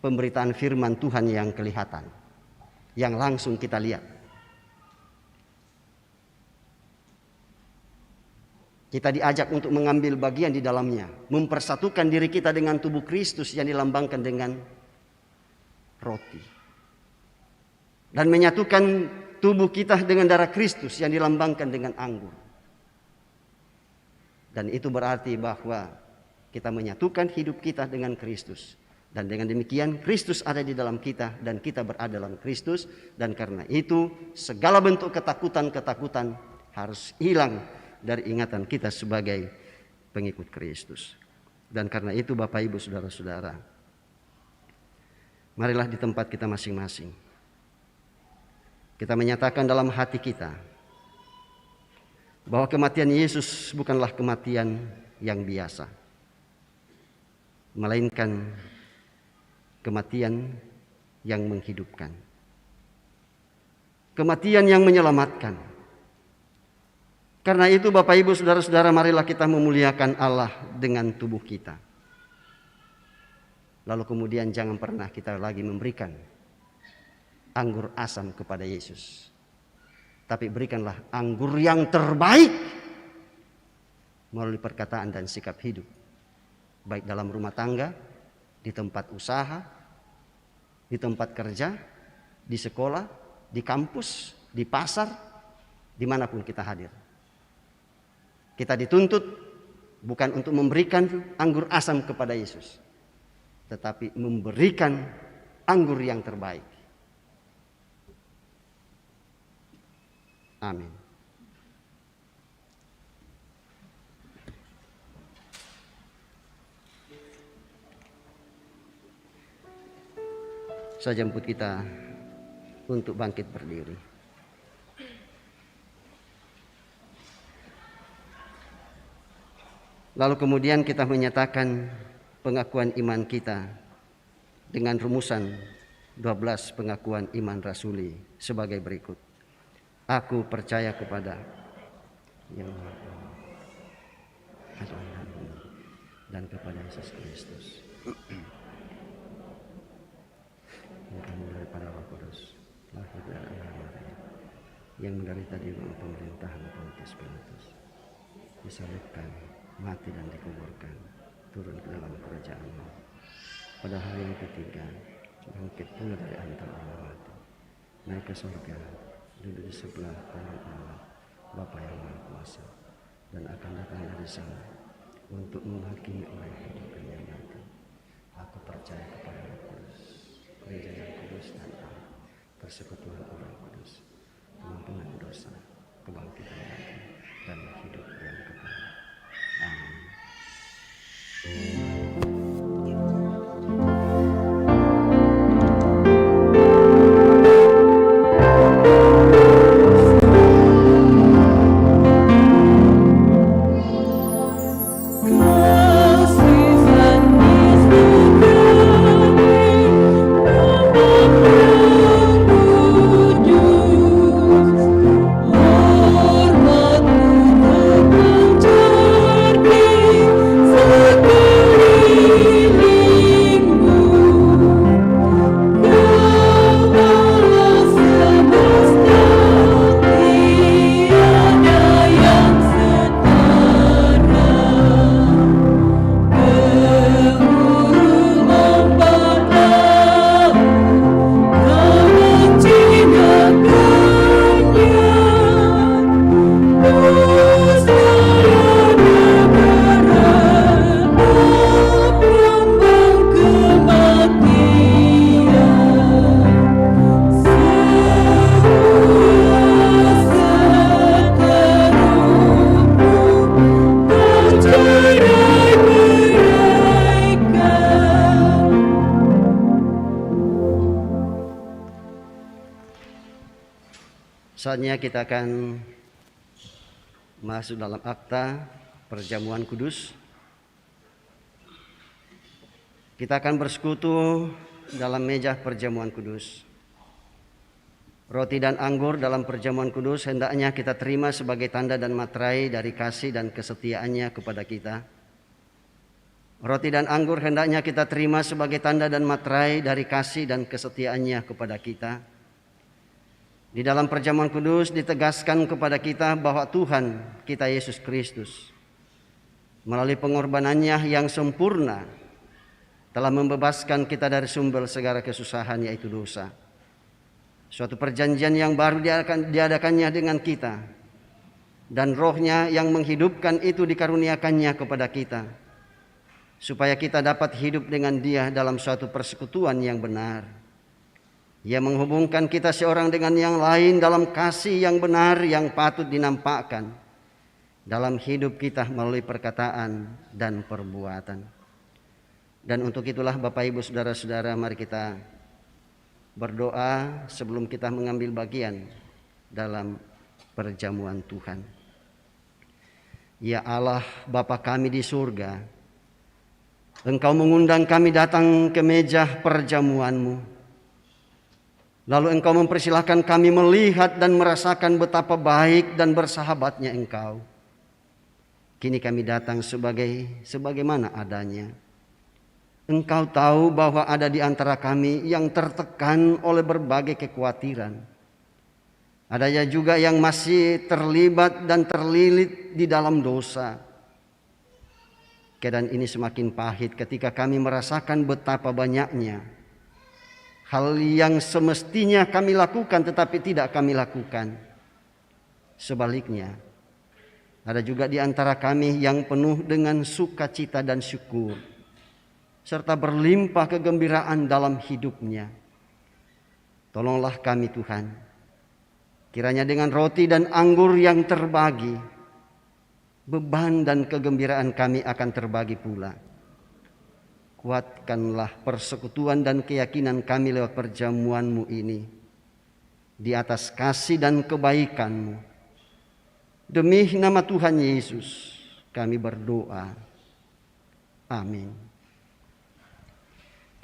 pemberitaan firman Tuhan yang kelihatan, yang langsung kita lihat. Kita diajak untuk mengambil bagian di dalamnya, mempersatukan diri kita dengan tubuh Kristus yang dilambangkan dengan roti, dan menyatukan tubuh kita dengan darah Kristus yang dilambangkan dengan anggur. Dan itu berarti bahwa kita menyatukan hidup kita dengan Kristus. Dan dengan demikian Kristus ada di dalam kita dan kita berada dalam Kristus. Dan karena itu segala bentuk ketakutan-ketakutan harus hilang dari ingatan kita sebagai pengikut Kristus. Dan karena itu Bapak Ibu Saudara-saudara, marilah di tempat kita masing-masing kita menyatakan dalam hati kita bahwa kematian Yesus bukanlah kematian yang biasa, melainkan kematian yang menghidupkan, kematian yang menyelamatkan. Karena itu Bapak Ibu Saudara-saudara, marilah kita memuliakan Allah dengan tubuh kita. Lalu kemudian jangan pernah kita lagi memberikan anggur asam kepada Yesus, tapi berikanlah anggur yang terbaik melalui perkataan dan sikap hidup, baik dalam rumah tangga, di tempat usaha, di tempat kerja, di sekolah, di kampus, di pasar, dimanapun kita hadir. Kita dituntut bukan untuk memberikan anggur asam kepada Yesus, tetapi memberikan anggur yang terbaik. Amin. Saya jemput kita untuk bangkit berdiri. Lalu kemudian kita menyatakan pengakuan iman kita dengan rumusan 12 pengakuan iman rasuli sebagai berikut. Aku percaya kepada yang Maha Esa dan kepada Yesus Kristus yang kamu daripada Roh Kudus, lahir dari Maria, yang menderita di bawah pemerintahan Pontius Pilatus, disalibkan, mati dan dikuburkan, turun ke dalam kerajaan-Mu. Pada hari yang ketiga, bangkit pula dari antara orang mati, naik ke surga, duduk di sebelah kanan Allah Bapa yang Maha Kuasa, dan akan datang dari sana untuk menghakimi orang hidup dan yang mati. Aku percaya kepada Roh Kudus, gereja yang kudus dan am, persekutuan orang kudus, pengampunan dosa, kebangkitan mati, dan hidup yang kekal. Amin. Saatnya kita akan masuk dalam akta perjamuan kudus. Kita akan bersekutu dalam meja perjamuan kudus. Roti dan anggur dalam perjamuan kudus hendaknya kita terima sebagai tanda dan materai dari kasih dan kesetiaannya kepada kita. Roti dan anggur hendaknya kita terima sebagai tanda dan materai dari kasih dan kesetiaannya kepada kita. Di dalam perjamuan kudus ditegaskan kepada kita bahwa Tuhan kita Yesus Kristus melalui pengorbanannya yang sempurna telah membebaskan kita dari sumber segala kesusahan, yaitu dosa. Suatu perjanjian yang baru diadakannya dengan kita, dan Roh-Nya yang menghidupkan itu dikaruniakannya kepada kita, supaya kita dapat hidup dengan Dia dalam suatu persekutuan yang benar. Ia menghubungkan kita seorang dengan yang lain dalam kasih yang benar yang patut dinampakkan dalam hidup kita melalui perkataan dan perbuatan. Dan untuk itulah Bapak Ibu Saudara-saudara, mari kita berdoa sebelum kita mengambil bagian dalam perjamuan Tuhan. Ya Allah, Bapa kami di surga, Engkau mengundang kami datang ke meja perjamuan-Mu. Lalu Engkau mempersilahkan kami melihat dan merasakan betapa baik dan bersahabatnya Engkau. Kini kami datang sebagaimana adanya. Engkau tahu bahwa ada di antara kami yang tertekan oleh berbagai kekhawatiran. Ada juga yang masih terlibat dan terlilit di dalam dosa. Keadaan ini semakin pahit ketika kami merasakan betapa banyaknya hal yang semestinya kami lakukan tetapi tidak kami lakukan. Sebaliknya, ada juga di antara kami yang penuh dengan sukacita dan syukur, serta berlimpah kegembiraan dalam hidupnya. Tolonglah kami Tuhan, kiranya dengan roti dan anggur yang terbagi, beban dan kegembiraan kami akan terbagi pula. Kuatkanlah persekutuan dan keyakinan kami lewat perjamuan-Mu ini, di atas kasih dan kebaikan-Mu. Demi nama Tuhan Yesus kami berdoa. Amin.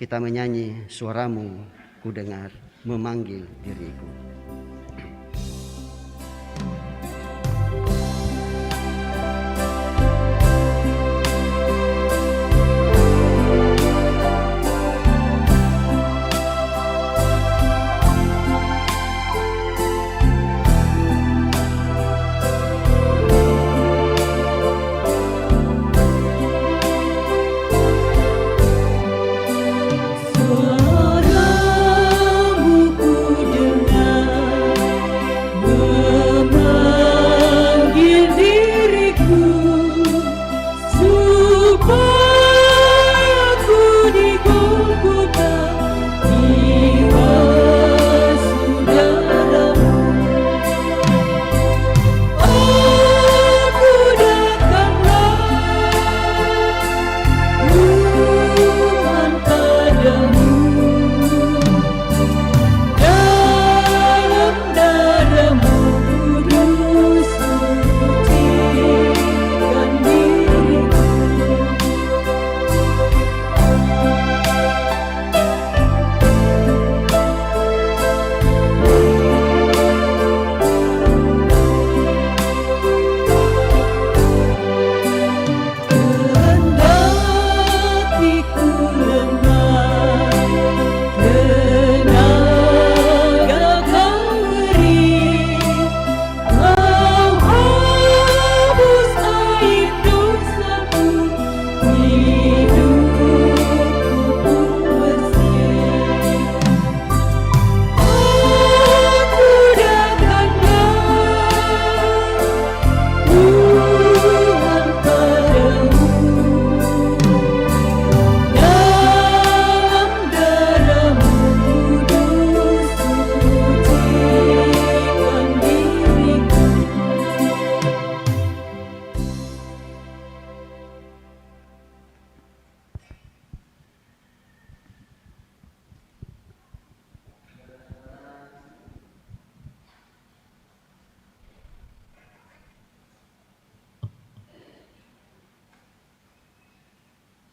Kita menyanyi suaramu ku dengar memanggil diriku. Suaramu ku dengar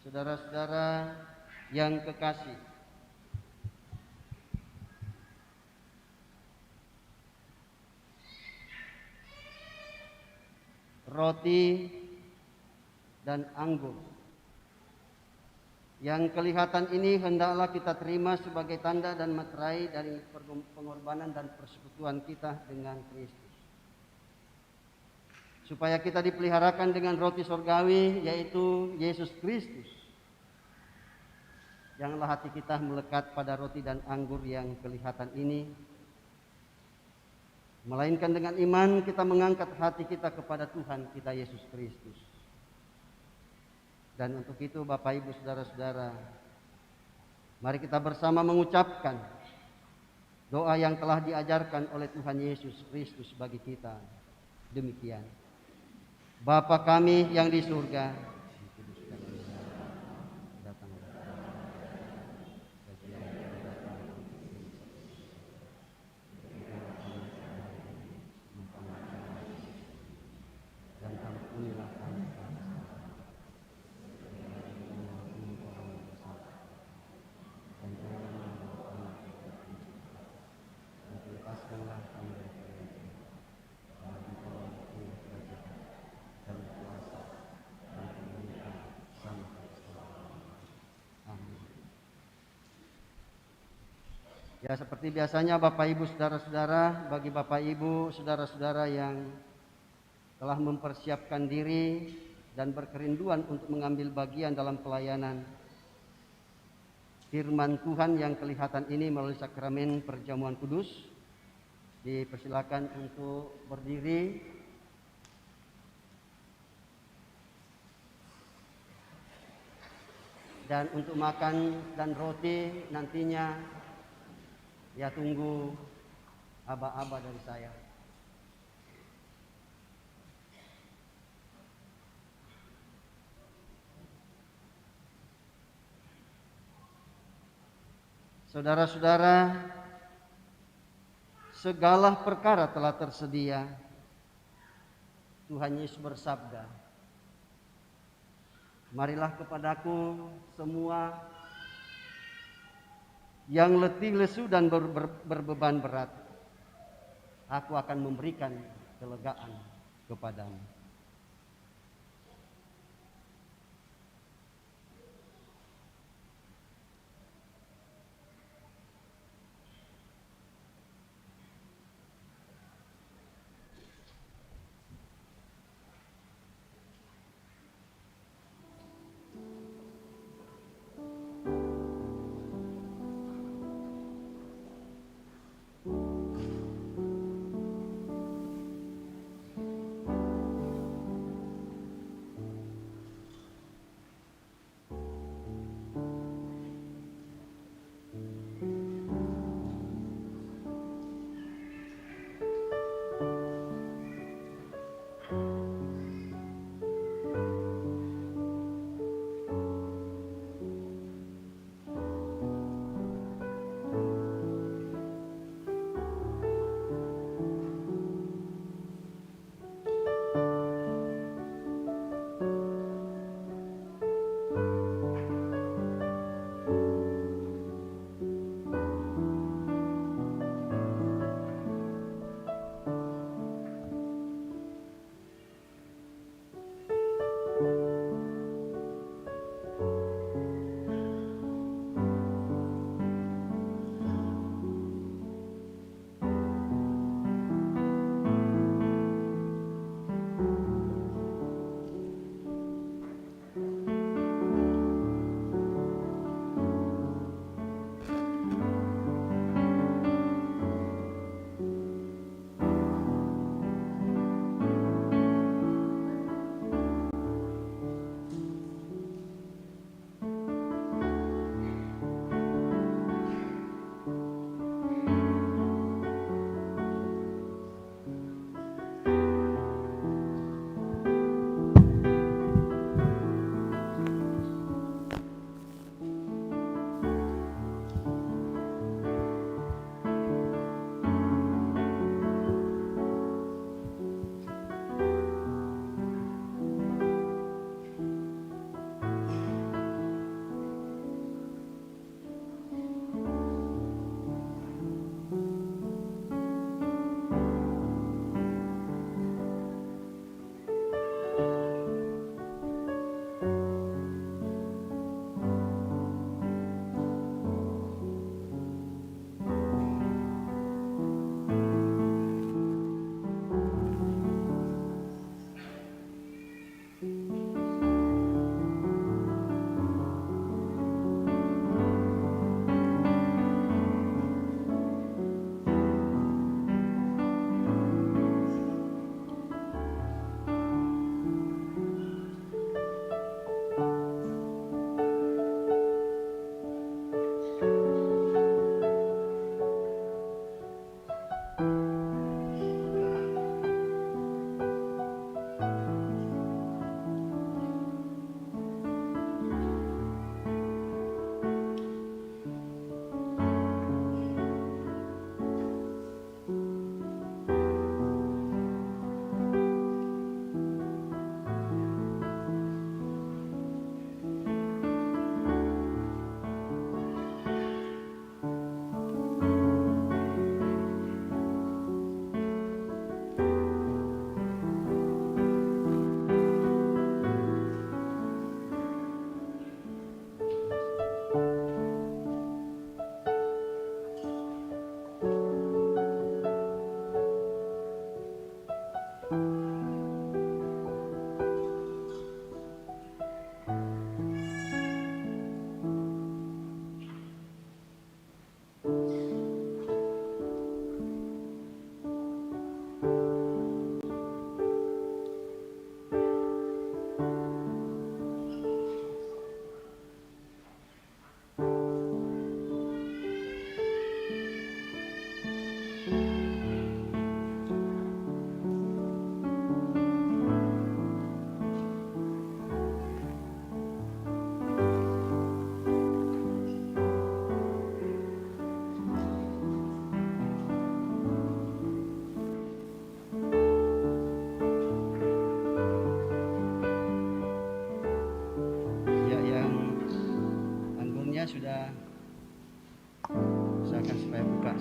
Saudara-saudara yang kekasih, roti dan anggur yang kelihatan ini hendaklah kita terima sebagai tanda dan materai dari pengorbanan dan persekutuan kita dengan Kristus, supaya kita dipeliharakan dengan roti sorgawi, yaitu Yesus Kristus. Janganlah hati kita melekat pada roti dan anggur yang kelihatan ini, melainkan dengan iman kita mengangkat hati kita kepada Tuhan kita Yesus Kristus. Dan untuk itu Bapak Ibu Saudara-saudara, mari kita bersama mengucapkan doa yang telah diajarkan oleh Tuhan Yesus Kristus bagi kita. Demikian: Bapa kami yang di surga, ya, seperti biasanya Bapak Ibu Saudara-saudara, bagi Bapak Ibu Saudara-saudara yang telah mempersiapkan diri dan berkerinduan untuk mengambil bagian dalam pelayanan firman Tuhan yang kelihatan ini melalui sakramen perjamuan kudus, dipersilakan untuk berdiri. Dan untuk makan dan roti nantinya, ya tunggu aba-aba dari saya. Saudara-saudara, segala perkara telah tersedia. Tuhan Yesus bersabda, marilah kepadaku semua yang letih lesu dan berbeban berat, aku akan memberikan kelegaan kepadamu. Panitia sudah usahakan supaya buka.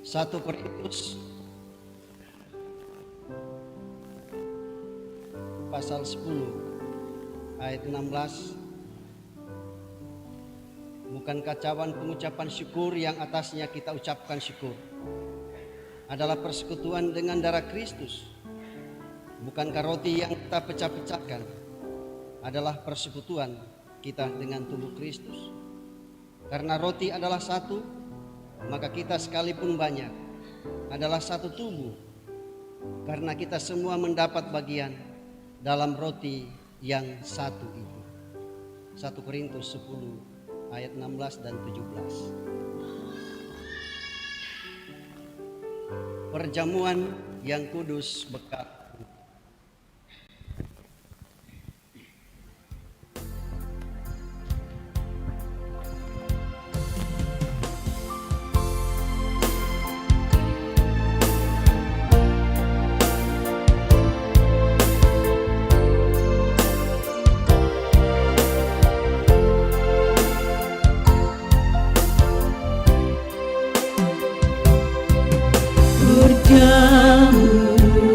1 Korintus pasal 10 ayat 16. Bukankah cawan pengucapan syukur yang atasnya kita ucapkan syukur adalah persekutuan dengan darah Kristus? Bukankah roti yang kita pecah-pecahkan adalah persekutuan kita dengan tubuh Kristus? Karena roti adalah satu, maka kita sekalipun banyak adalah satu tubuh, karena kita semua mendapat bagian dalam roti yang satu itu. 1 Korintus 10 ayat 16 dan 17. Perjamuan yang kudus bekal. Berjamuan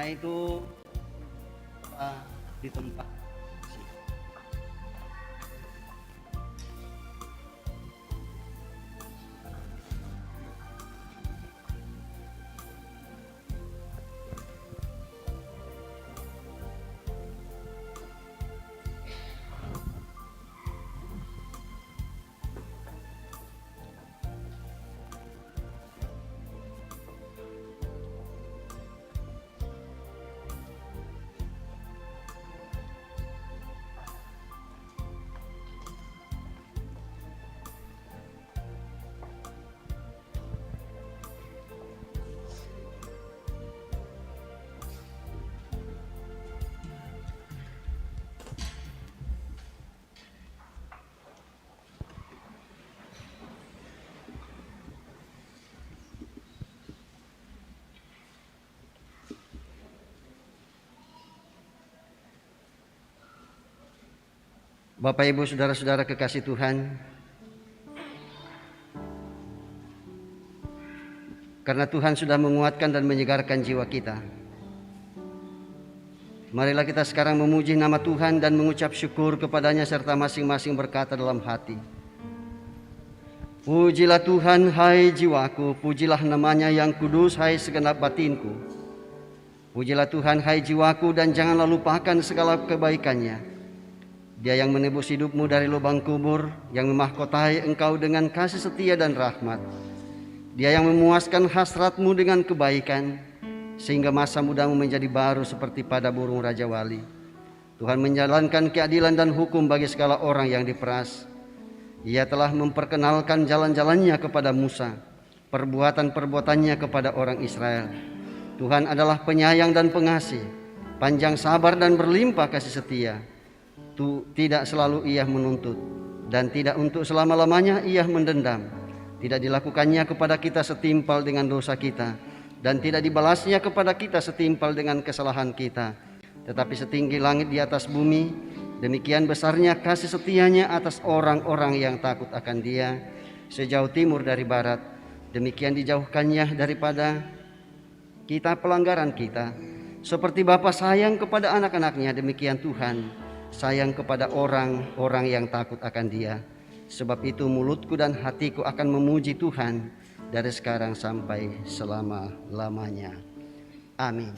Karena itu di tempat. Bapak, Ibu, saudara-saudara kekasih Tuhan, karena Tuhan sudah menguatkan dan menyegarkan jiwa kita, marilah kita sekarang memuji nama Tuhan dan mengucap syukur kepadanya serta masing-masing berkata dalam hati, pujilah Tuhan, hai jiwaku, pujilah namanya yang kudus, hai segenap batinku. Pujilah Tuhan, hai jiwaku, dan janganlah lupakan segala kebaikannya. Dia yang menebus hidupmu dari lubang kubur, yang memahkotai engkau dengan kasih setia dan rahmat. Dia yang memuaskan hasratmu dengan kebaikan, sehingga masa mudamu menjadi baru seperti pada burung Raja Wali. Tuhan menjalankan keadilan dan hukum bagi segala orang yang diperas. Ia telah memperkenalkan jalan-jalannya kepada Musa, perbuatan-perbuatannya kepada orang Israel. Tuhan adalah penyayang dan pengasih, panjang sabar dan berlimpah kasih setia. Tidak selalu ia menuntut, dan tidak untuk selama-lamanya ia mendendam. Tidak dilakukannya kepada kita setimpal dengan dosa kita, dan tidak dibalasnya kepada kita setimpal dengan kesalahan kita. Tetapi setinggi langit di atas bumi, demikian besarnya kasih setianya atas orang-orang yang takut akan Dia. Sejauh timur dari barat, demikian dijauhkannya daripada kita pelanggaran kita. Seperti Bapa sayang kepada anak-anaknya, demikian Tuhan sayang kepada orang-orang yang takut akan Dia. Sebab itu mulutku dan hatiku akan memuji Tuhan dari sekarang sampai selama-lamanya. Amin.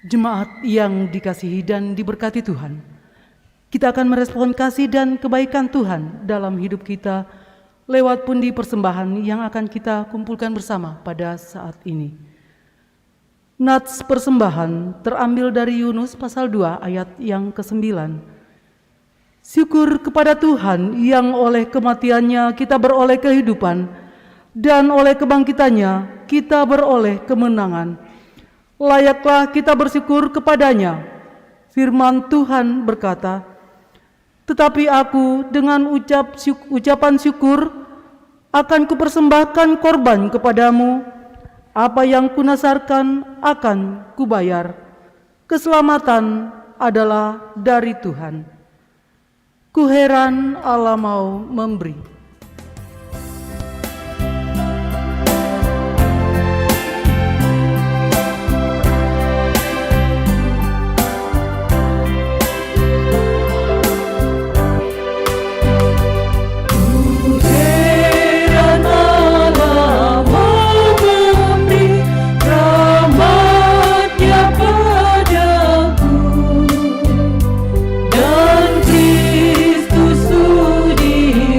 Jemaat yang dikasihi dan diberkati Tuhan, kita akan merespon kasih dan kebaikan Tuhan dalam hidup kita lewat pundi persembahan yang akan kita kumpulkan bersama pada saat ini. Nats persembahan terambil dari Yunus pasal 2 ayat yang ke-9. Syukur kepada Tuhan yang oleh kematiannya kita beroleh kehidupan, dan oleh kebangkitannya kita beroleh kemenangan. Layaklah kita bersyukur kepadanya. Firman Tuhan berkata, tetapi aku dengan ucapan syukur akan kupersembahkan korban kepadamu. Apa yang kunasarkan akan kubayar. Keselamatan adalah dari Tuhan. Kuheran Allah mau memberi. Dan Kristus sudi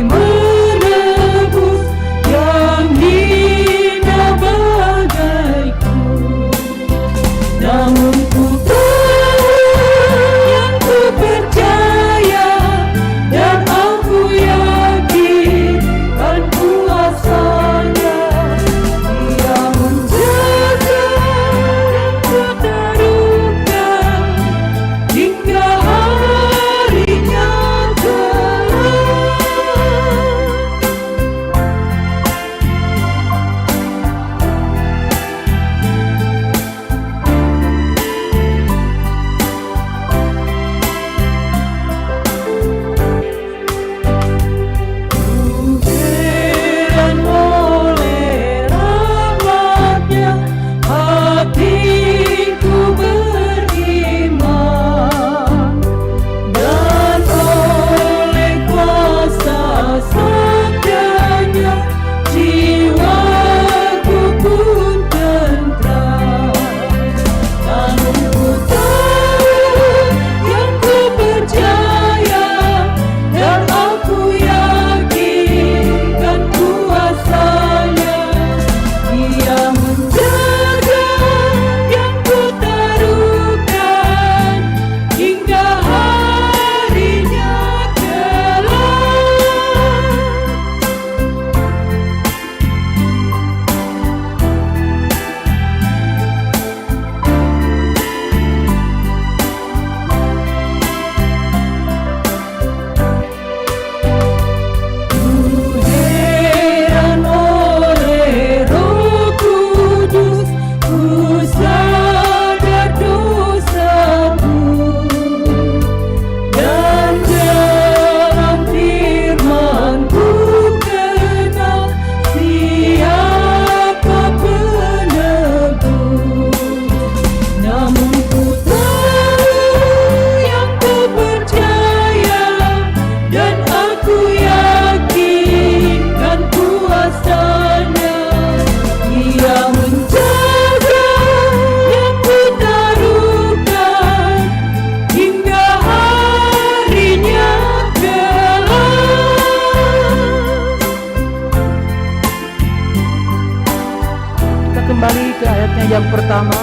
kembali ke ayatnya yang pertama.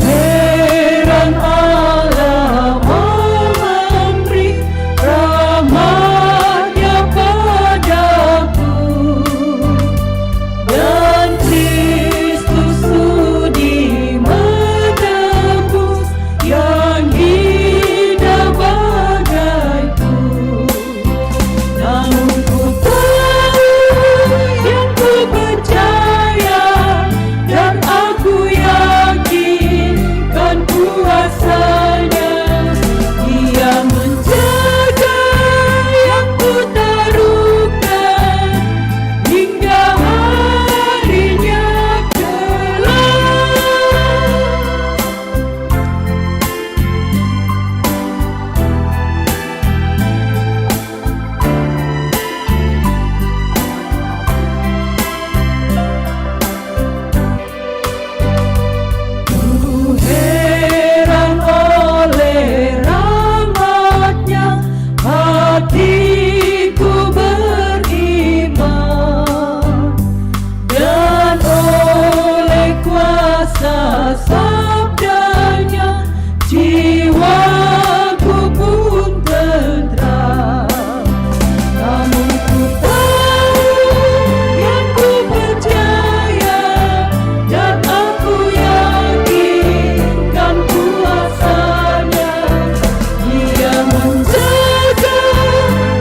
Heran Allah memberi rahmat-Nya padaku, dan Kristus sudi menebus yang hina bagaiku. Namun ku tahu yang ku percaya, dan aku yakin kan kuasanya. Ia menjaga yang ku taruhkan hingga harinya kelak. Ku heran oleh rahmat-Nya, hatiku beriman, dan oleh kuasa sabdanya jiwaku pun tentram. Namun ku tahu yang ku percaya, dan aku yakin kan kuasanya. Ia menjaga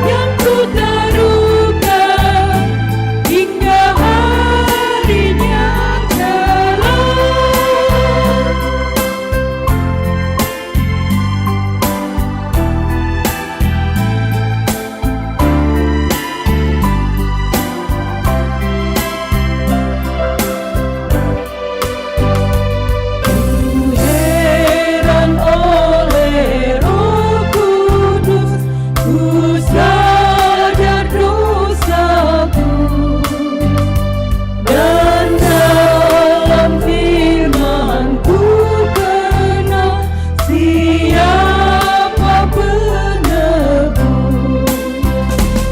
yang ku taruhkan hingga harinya kelak. Ku heran oleh Roh Kudus, ku sadar dosaku, dan dalam firman-Ku kenal siapa penebus.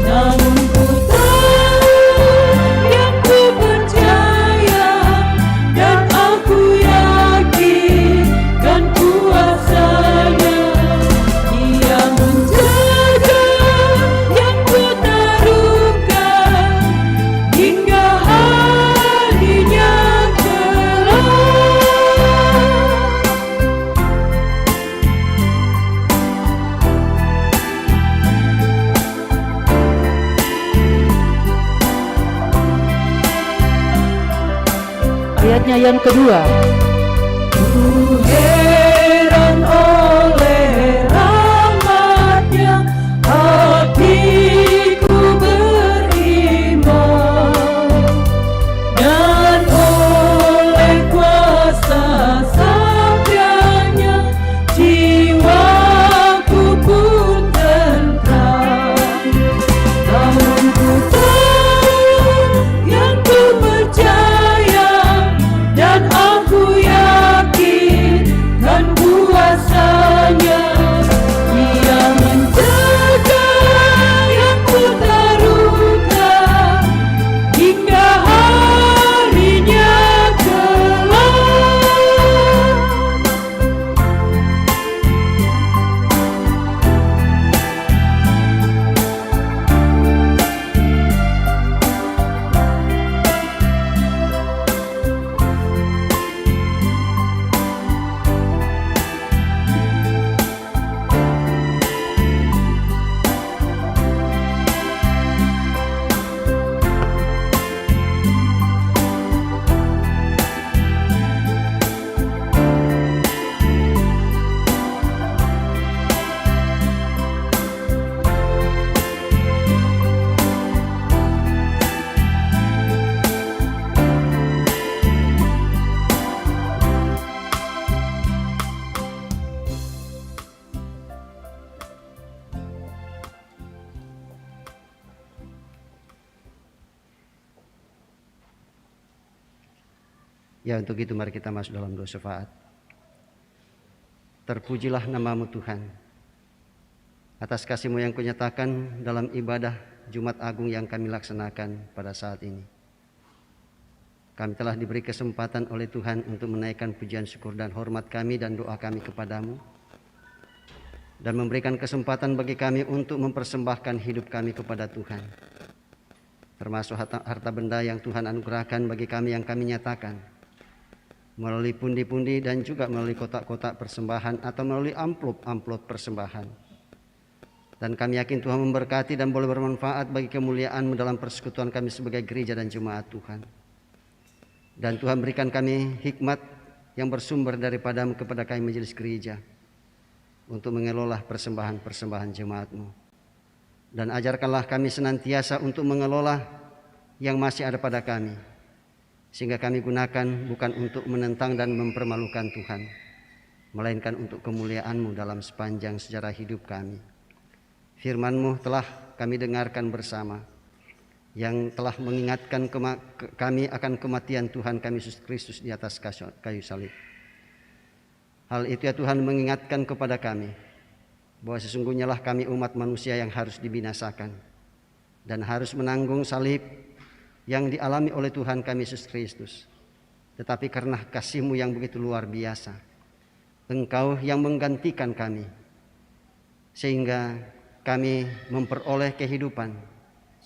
Namun ku tahu yang ku percaya, dan aku yakin kan kuasanya. Ia menjaga yang ku taruhkan hingga harinya kelak. Ayatnya yang kedua. Ku heran oleh rahmat-Nya, hatiku beriman, dan oleh kuasa sabdanya jiwaku pun tentram. Namun ku tahu yang ku percaya, dan aku yakin kan kuasanya. Ia menjaga yang ku taruhkan hingga harinya kelak. Ya, untuk itu mari kita masuk dalam doa syafaat. Terpujilah nama-Mu Tuhan. atas kasih-Mu yang Kau nyatakan dalam ibadah Jumat Agung yang kami laksanakan pada saat ini. Kami telah diberi kesempatan oleh Tuhan untuk menaikkan pujian syukur dan hormat kami dan doa kami kepadamu, dan memberikan kesempatan bagi kami untuk mempersembahkan hidup kami kepada Tuhan, termasuk harta benda yang Tuhan anugerahkan bagi kami yang kami nyatakan melalui pundi-pundi dan juga melalui kotak-kotak persembahan atau melalui amplop-amplop persembahan. Dan kami yakin Tuhan memberkati dan boleh bermanfaat bagi kemuliaan-Mu dalam persekutuan kami sebagai gereja dan jemaat Tuhan. Dan Tuhan berikan kami hikmat yang bersumber daripada-Mu kepada kami majelis gereja untuk mengelola persembahan-persembahan jemaat-Mu. Dan ajarkanlah kami senantiasa untuk mengelola yang masih ada pada kami, sehingga kami gunakan bukan untuk menentang dan mempermalukan Tuhan, melainkan untuk kemuliaan-Mu dalam sepanjang sejarah hidup kami. Firman-Mu telah kami dengarkan bersama, yang telah mengingatkan kami akan kematian Tuhan kami Yesus Kristus di atas kayu salib. Hal itu ya Tuhan mengingatkan kepada kami bahwa sesungguhnya lah kami umat manusia yang harus dibinasakan dan harus menanggung salib yang dialami oleh Tuhan kami Yesus Kristus. Tetapi karena kasih-Mu yang begitu luar biasa, Engkau yang menggantikan kami, sehingga kami memperoleh kehidupan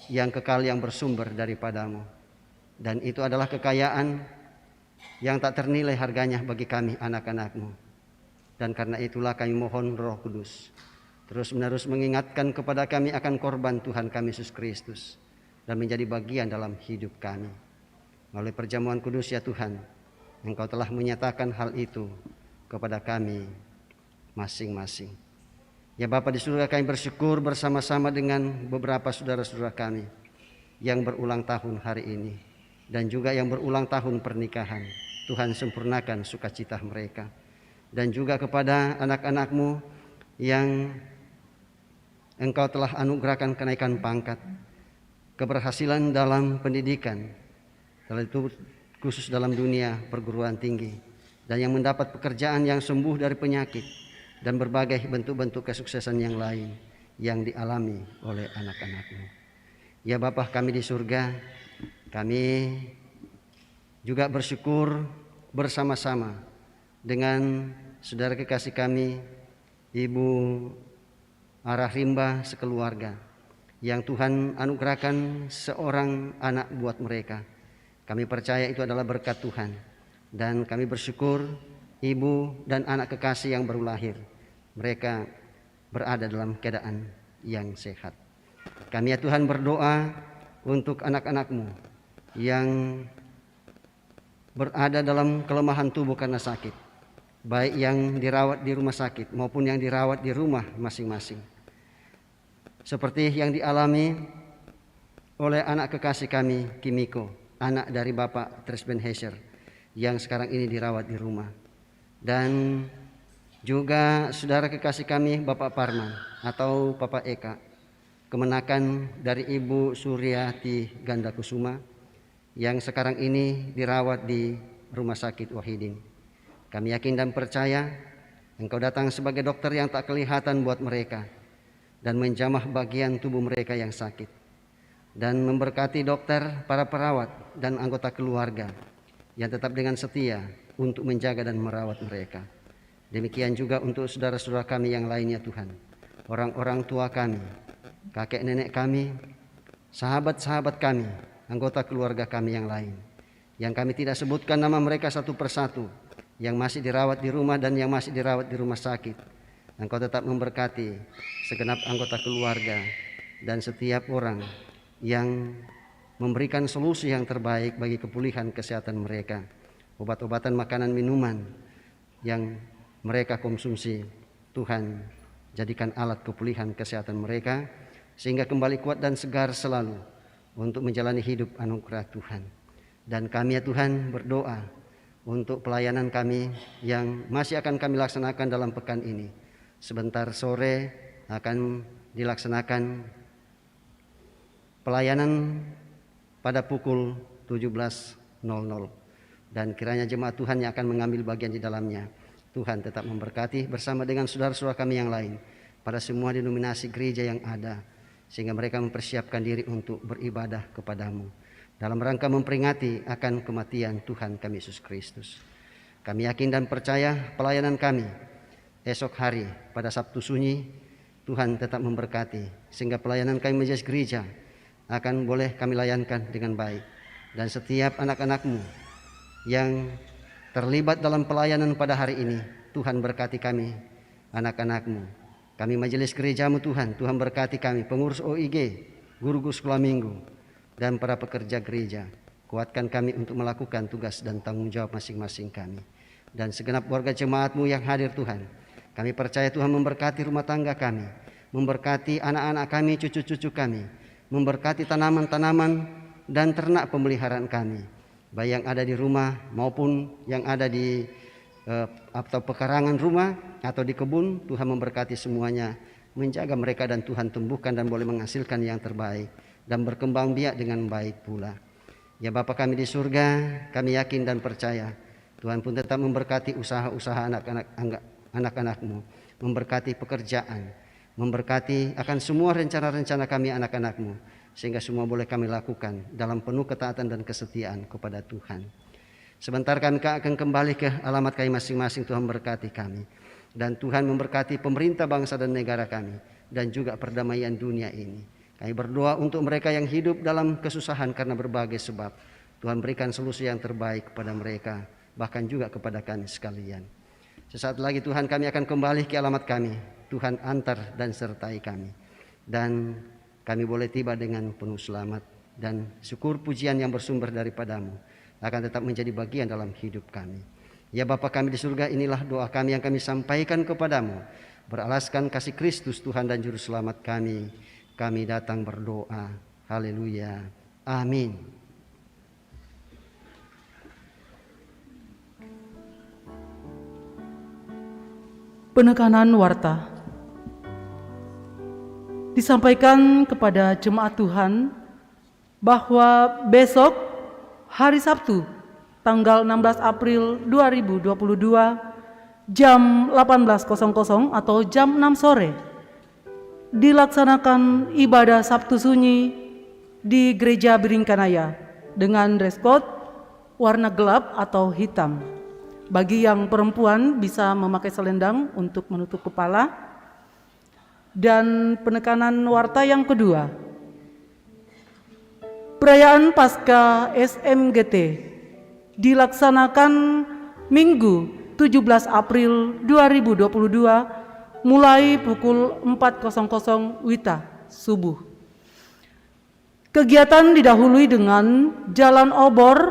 yang kekal yang bersumber daripada-Mu. Dan itu adalah kekayaan yang tak ternilai harganya bagi kami anak-anak-Mu. Dan karena itulah kami mohon Roh Kudus terus menerus mengingatkan kepada kami akan korban Tuhan kami Yesus Kristus dan menjadi bagian dalam hidup kami. Melalui perjamuan kudus ya Tuhan, Engkau telah menyatakan hal itu kepada kami masing-masing. Ya Bapa di surga, kami bersyukur bersama-sama dengan beberapa saudara-saudara kami yang berulang tahun hari ini dan juga yang berulang tahun pernikahan. Tuhan sempurnakan sukacita mereka. Dan juga kepada anak-anak-Mu yang Engkau telah anugerahkan kenaikan pangkat, keberhasilan dalam pendidikan, itu khusus dalam dunia perguruan tinggi, dan yang mendapat pekerjaan yang sembuh dari penyakit dan berbagai bentuk-bentuk kesuksesan yang lain yang dialami oleh anak-anak-Mu. Ya Bapa kami di surga, kami juga bersyukur bersama-sama dengan saudara kekasih kami, Ibu Arah Rimba sekeluarga, yang Tuhan anugerahkan seorang anak buat mereka. Kami percaya itu adalah berkat Tuhan, dan kami bersyukur ibu dan anak kekasih yang baru lahir, mereka berada dalam keadaan yang sehat. Kami ya Tuhan berdoa untuk anak-anak-Mu yang berada dalam kelemahan tubuh karena sakit, baik yang dirawat di rumah sakit maupun yang dirawat di rumah masing-masing, seperti yang dialami oleh anak kekasih kami Kimiko, anak dari Bapak Tresben Heiser, yang sekarang ini dirawat di rumah. Dan juga saudara kekasih kami Bapak Parman atau Bapak Eka, kemenakan dari Ibu Suryati Gandakusuma, yang sekarang ini dirawat di Rumah Sakit Wahidin. Kami yakin dan percaya Engkau datang sebagai dokter yang tak kelihatan buat mereka dan menjamah bagian tubuh mereka yang sakit, dan memberkati dokter, para perawat dan anggota keluarga yang tetap dengan setia untuk menjaga dan merawat mereka. Demikian juga untuk saudara-saudara kami yang lainnya Tuhan, orang-orang tua kami, kakek nenek kami, sahabat-sahabat kami, anggota keluarga kami yang lain, yang kami tidak sebutkan nama mereka satu persatu, yang masih dirawat di rumah dan yang masih dirawat di rumah sakit. Engkau tetap memberkati segenap anggota keluarga dan setiap orang yang memberikan solusi yang terbaik bagi kepulihan kesehatan mereka, obat-obatan, makanan, minuman yang mereka konsumsi. Tuhan, jadikan alat kepulihan kesehatan mereka sehingga kembali kuat dan segar selalu untuk menjalani hidup anugerah Tuhan. Dan kami ya Tuhan berdoa untuk pelayanan kami yang masih akan kami laksanakan dalam pekan ini. Sebentar sore akan dilaksanakan pelayanan pada pukul 17.00, dan kiranya jemaat Tuhan yang akan mengambil bagian di dalamnya, Tuhan tetap memberkati bersama dengan saudara-saudara kami yang lain pada semua denominasi gereja yang ada, sehingga mereka mempersiapkan diri untuk beribadah kepadamu dalam rangka memperingati akan kematian Tuhan kami Yesus Kristus. Kami yakin dan percaya pelayanan kami esok hari pada Sabtu Sunyi Tuhan tetap memberkati, sehingga pelayanan kami Majelis Gereja akan boleh kami layankan dengan baik. Dan setiap anak-anak-Mu yang terlibat dalam pelayanan pada hari ini, Tuhan berkati kami, anak-anak-Mu. Kami Majelis Gereja-Mu Tuhan, Tuhan berkati kami, pengurus OIG, guru-guru sekolah minggu, dan para pekerja gereja. Kuatkan kami untuk melakukan tugas dan tanggung jawab masing-masing kami. Dan segenap warga jemaat-Mu yang hadir Tuhan, kami percaya Tuhan memberkati rumah tangga kami, memberkati anak-anak kami, cucu-cucu kami, memberkati tanaman-tanaman dan ternak pemeliharaan kami, baik yang ada di rumah maupun yang ada di atau pekarangan rumah atau di kebun. Tuhan memberkati semuanya, menjaga mereka dan Tuhan tumbuhkan dan boleh menghasilkan yang terbaik dan berkembang biak dengan baik pula. Ya Bapa kami di surga, kami yakin dan percaya Tuhan pun tetap memberkati usaha-usaha anak-anak-Mu, memberkati pekerjaan, memberkati akan semua rencana-rencana kami anak-anak-Mu, sehingga semua boleh kami lakukan dalam penuh ketaatan dan kesetiaan kepada Tuhan. Sebentar kami akan kembali ke alamat kami masing-masing. Tuhan berkati kami, dan Tuhan memberkati pemerintah bangsa dan negara kami, dan juga perdamaian dunia ini. Kami berdoa untuk mereka yang hidup dalam kesusahan karena berbagai sebab. Tuhan berikan solusi yang terbaik kepada mereka, bahkan juga kepada kami sekalian. Sesaat lagi Tuhan kami akan kembali ke alamat kami. Tuhan antar dan sertai kami, dan kami boleh tiba dengan penuh selamat, dan syukur pujian yang bersumber daripada-Mu akan tetap menjadi bagian dalam hidup kami. Ya Bapa kami di surga, inilah doa kami yang kami sampaikan kepadamu, beralaskan kasih Kristus Tuhan dan Juru Selamat kami. Kami datang berdoa. Haleluya. Amin. Penekanan warta disampaikan kepada jemaat Tuhan bahwa besok hari Sabtu tanggal 16 April 2022 jam 18.00 atau jam 6 sore dilaksanakan ibadah Sabtu Sunyi di Gereja Biringkanaya dengan dress code warna gelap atau hitam. Bagi yang perempuan bisa memakai selendang untuk menutup kepala. Dan penekanan warta yang kedua, perayaan Paskah SMGT dilaksanakan Minggu 17 April 2022 mulai pukul 4.00 WITA subuh. Kegiatan didahului dengan jalan obor,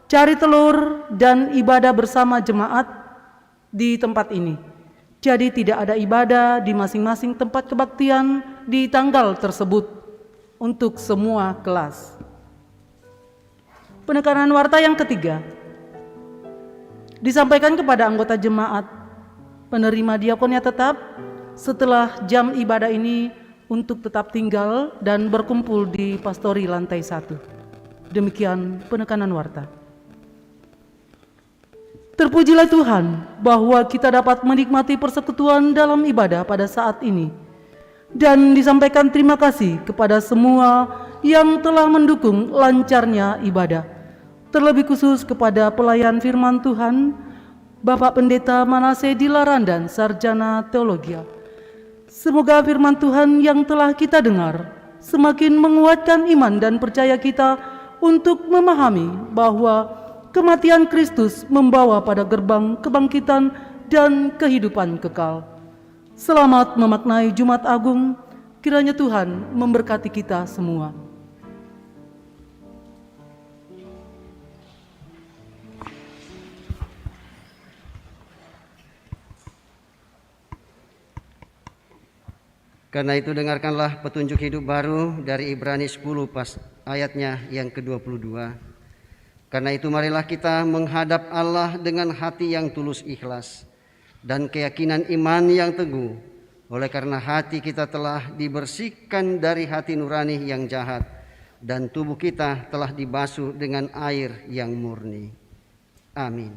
cari telur, dan ibadah bersama jemaat di tempat ini. Jadi tidak ada ibadah di masing-masing tempat kebaktian di tanggal tersebut untuk semua kelas. Penekanan warta yang ketiga disampaikan kepada anggota jemaat penerima diakonia tetap setelah jam ibadah ini untuk tetap tinggal dan berkumpul di pastori lantai 1. Demikian penekanan warta. Terpujilah Tuhan bahwa kita dapat menikmati persekutuan dalam ibadah pada saat ini. Dan disampaikan terima kasih kepada semua yang telah mendukung lancarnya ibadah. Terlebih khusus kepada pelayan firman Tuhan, Bapak Pendeta Manase Dilarandan, Sarjana Teologia. Semoga firman Tuhan yang telah kita dengar semakin menguatkan iman dan percaya kita untuk memahami bahwa kematian Kristus membawa pada gerbang kebangkitan dan kehidupan kekal. Selamat memaknai Jumat Agung, kiranya Tuhan memberkati kita semua. Karena itu dengarkanlah petunjuk hidup baru dari Ibrani 10 ayatnya yang ke-22. Karena itu marilah kita menghadap Allah dengan hati yang tulus ikhlas dan keyakinan iman yang teguh. Oleh karena hati kita telah dibersihkan dari hati nurani yang jahat dan tubuh kita telah dibasuh dengan air yang murni. Amin.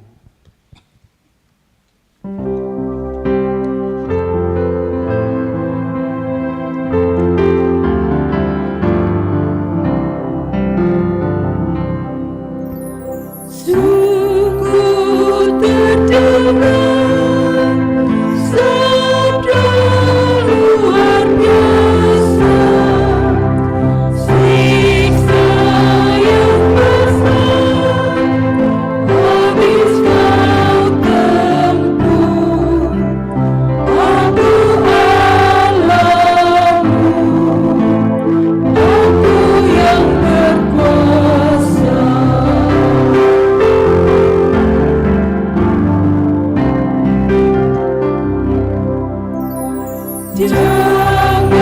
Jangan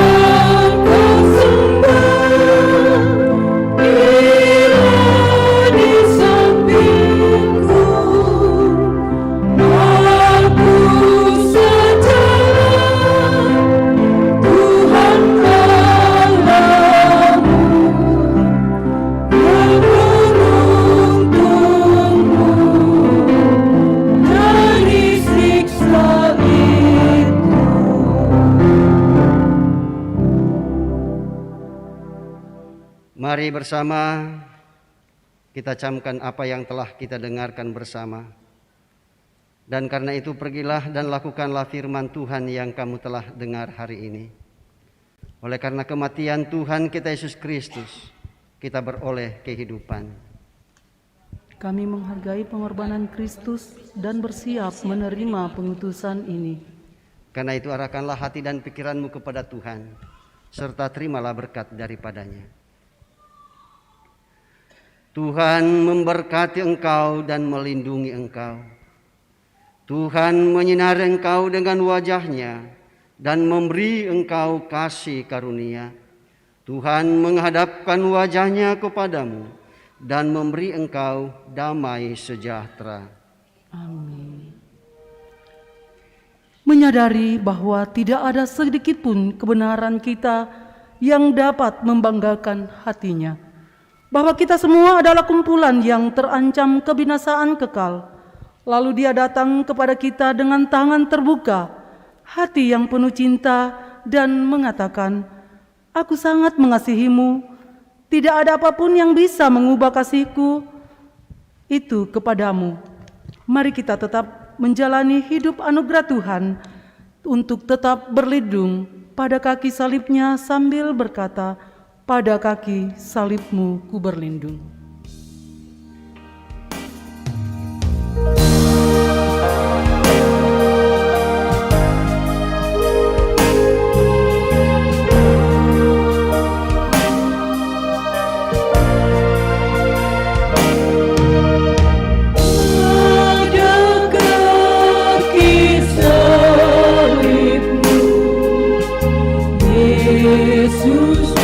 kau sembah bila di sampingku, aku sajalah Tuhan Allahmu yang menuntunmu dari siksa itu. Mari bersama kita camkan apa yang telah kita dengarkan bersama. Dan karena itu pergilah dan lakukanlah firman Tuhan yang kamu telah dengar hari ini. Oleh karena kematian Tuhan kita Yesus Kristus, kita beroleh kehidupan. Kami menghargai pengorbanan Kristus dan bersiap menerima pengutusan ini. Karena itu arahkanlah hati dan pikiranmu kepada Tuhan, serta terimalah berkat daripadanya. Tuhan memberkati engkau dan melindungi engkau. Tuhan menyinari engkau dengan wajah-Nya dan memberi engkau kasih karunia. Tuhan menghadapkan wajah-Nya kepadamu dan memberi engkau damai sejahtera. Amin. Menyadari bahwa tidak ada sedikit pun kebenaran kita yang dapat membanggakan hatinya, bahwa kita semua adalah kumpulan yang terancam kebinasaan kekal. Lalu Dia datang kepada kita dengan tangan terbuka, hati yang penuh cinta, dan mengatakan, "Aku sangat mengasihimu. Tidak ada apapun yang bisa mengubah kasihku itu kepadamu." Mari kita tetap menjalani hidup anugerah Tuhan untuk tetap berlindung pada kaki salib-Nya sambil berkata, "Pada kaki salib-Mu ku berlindung." Yesus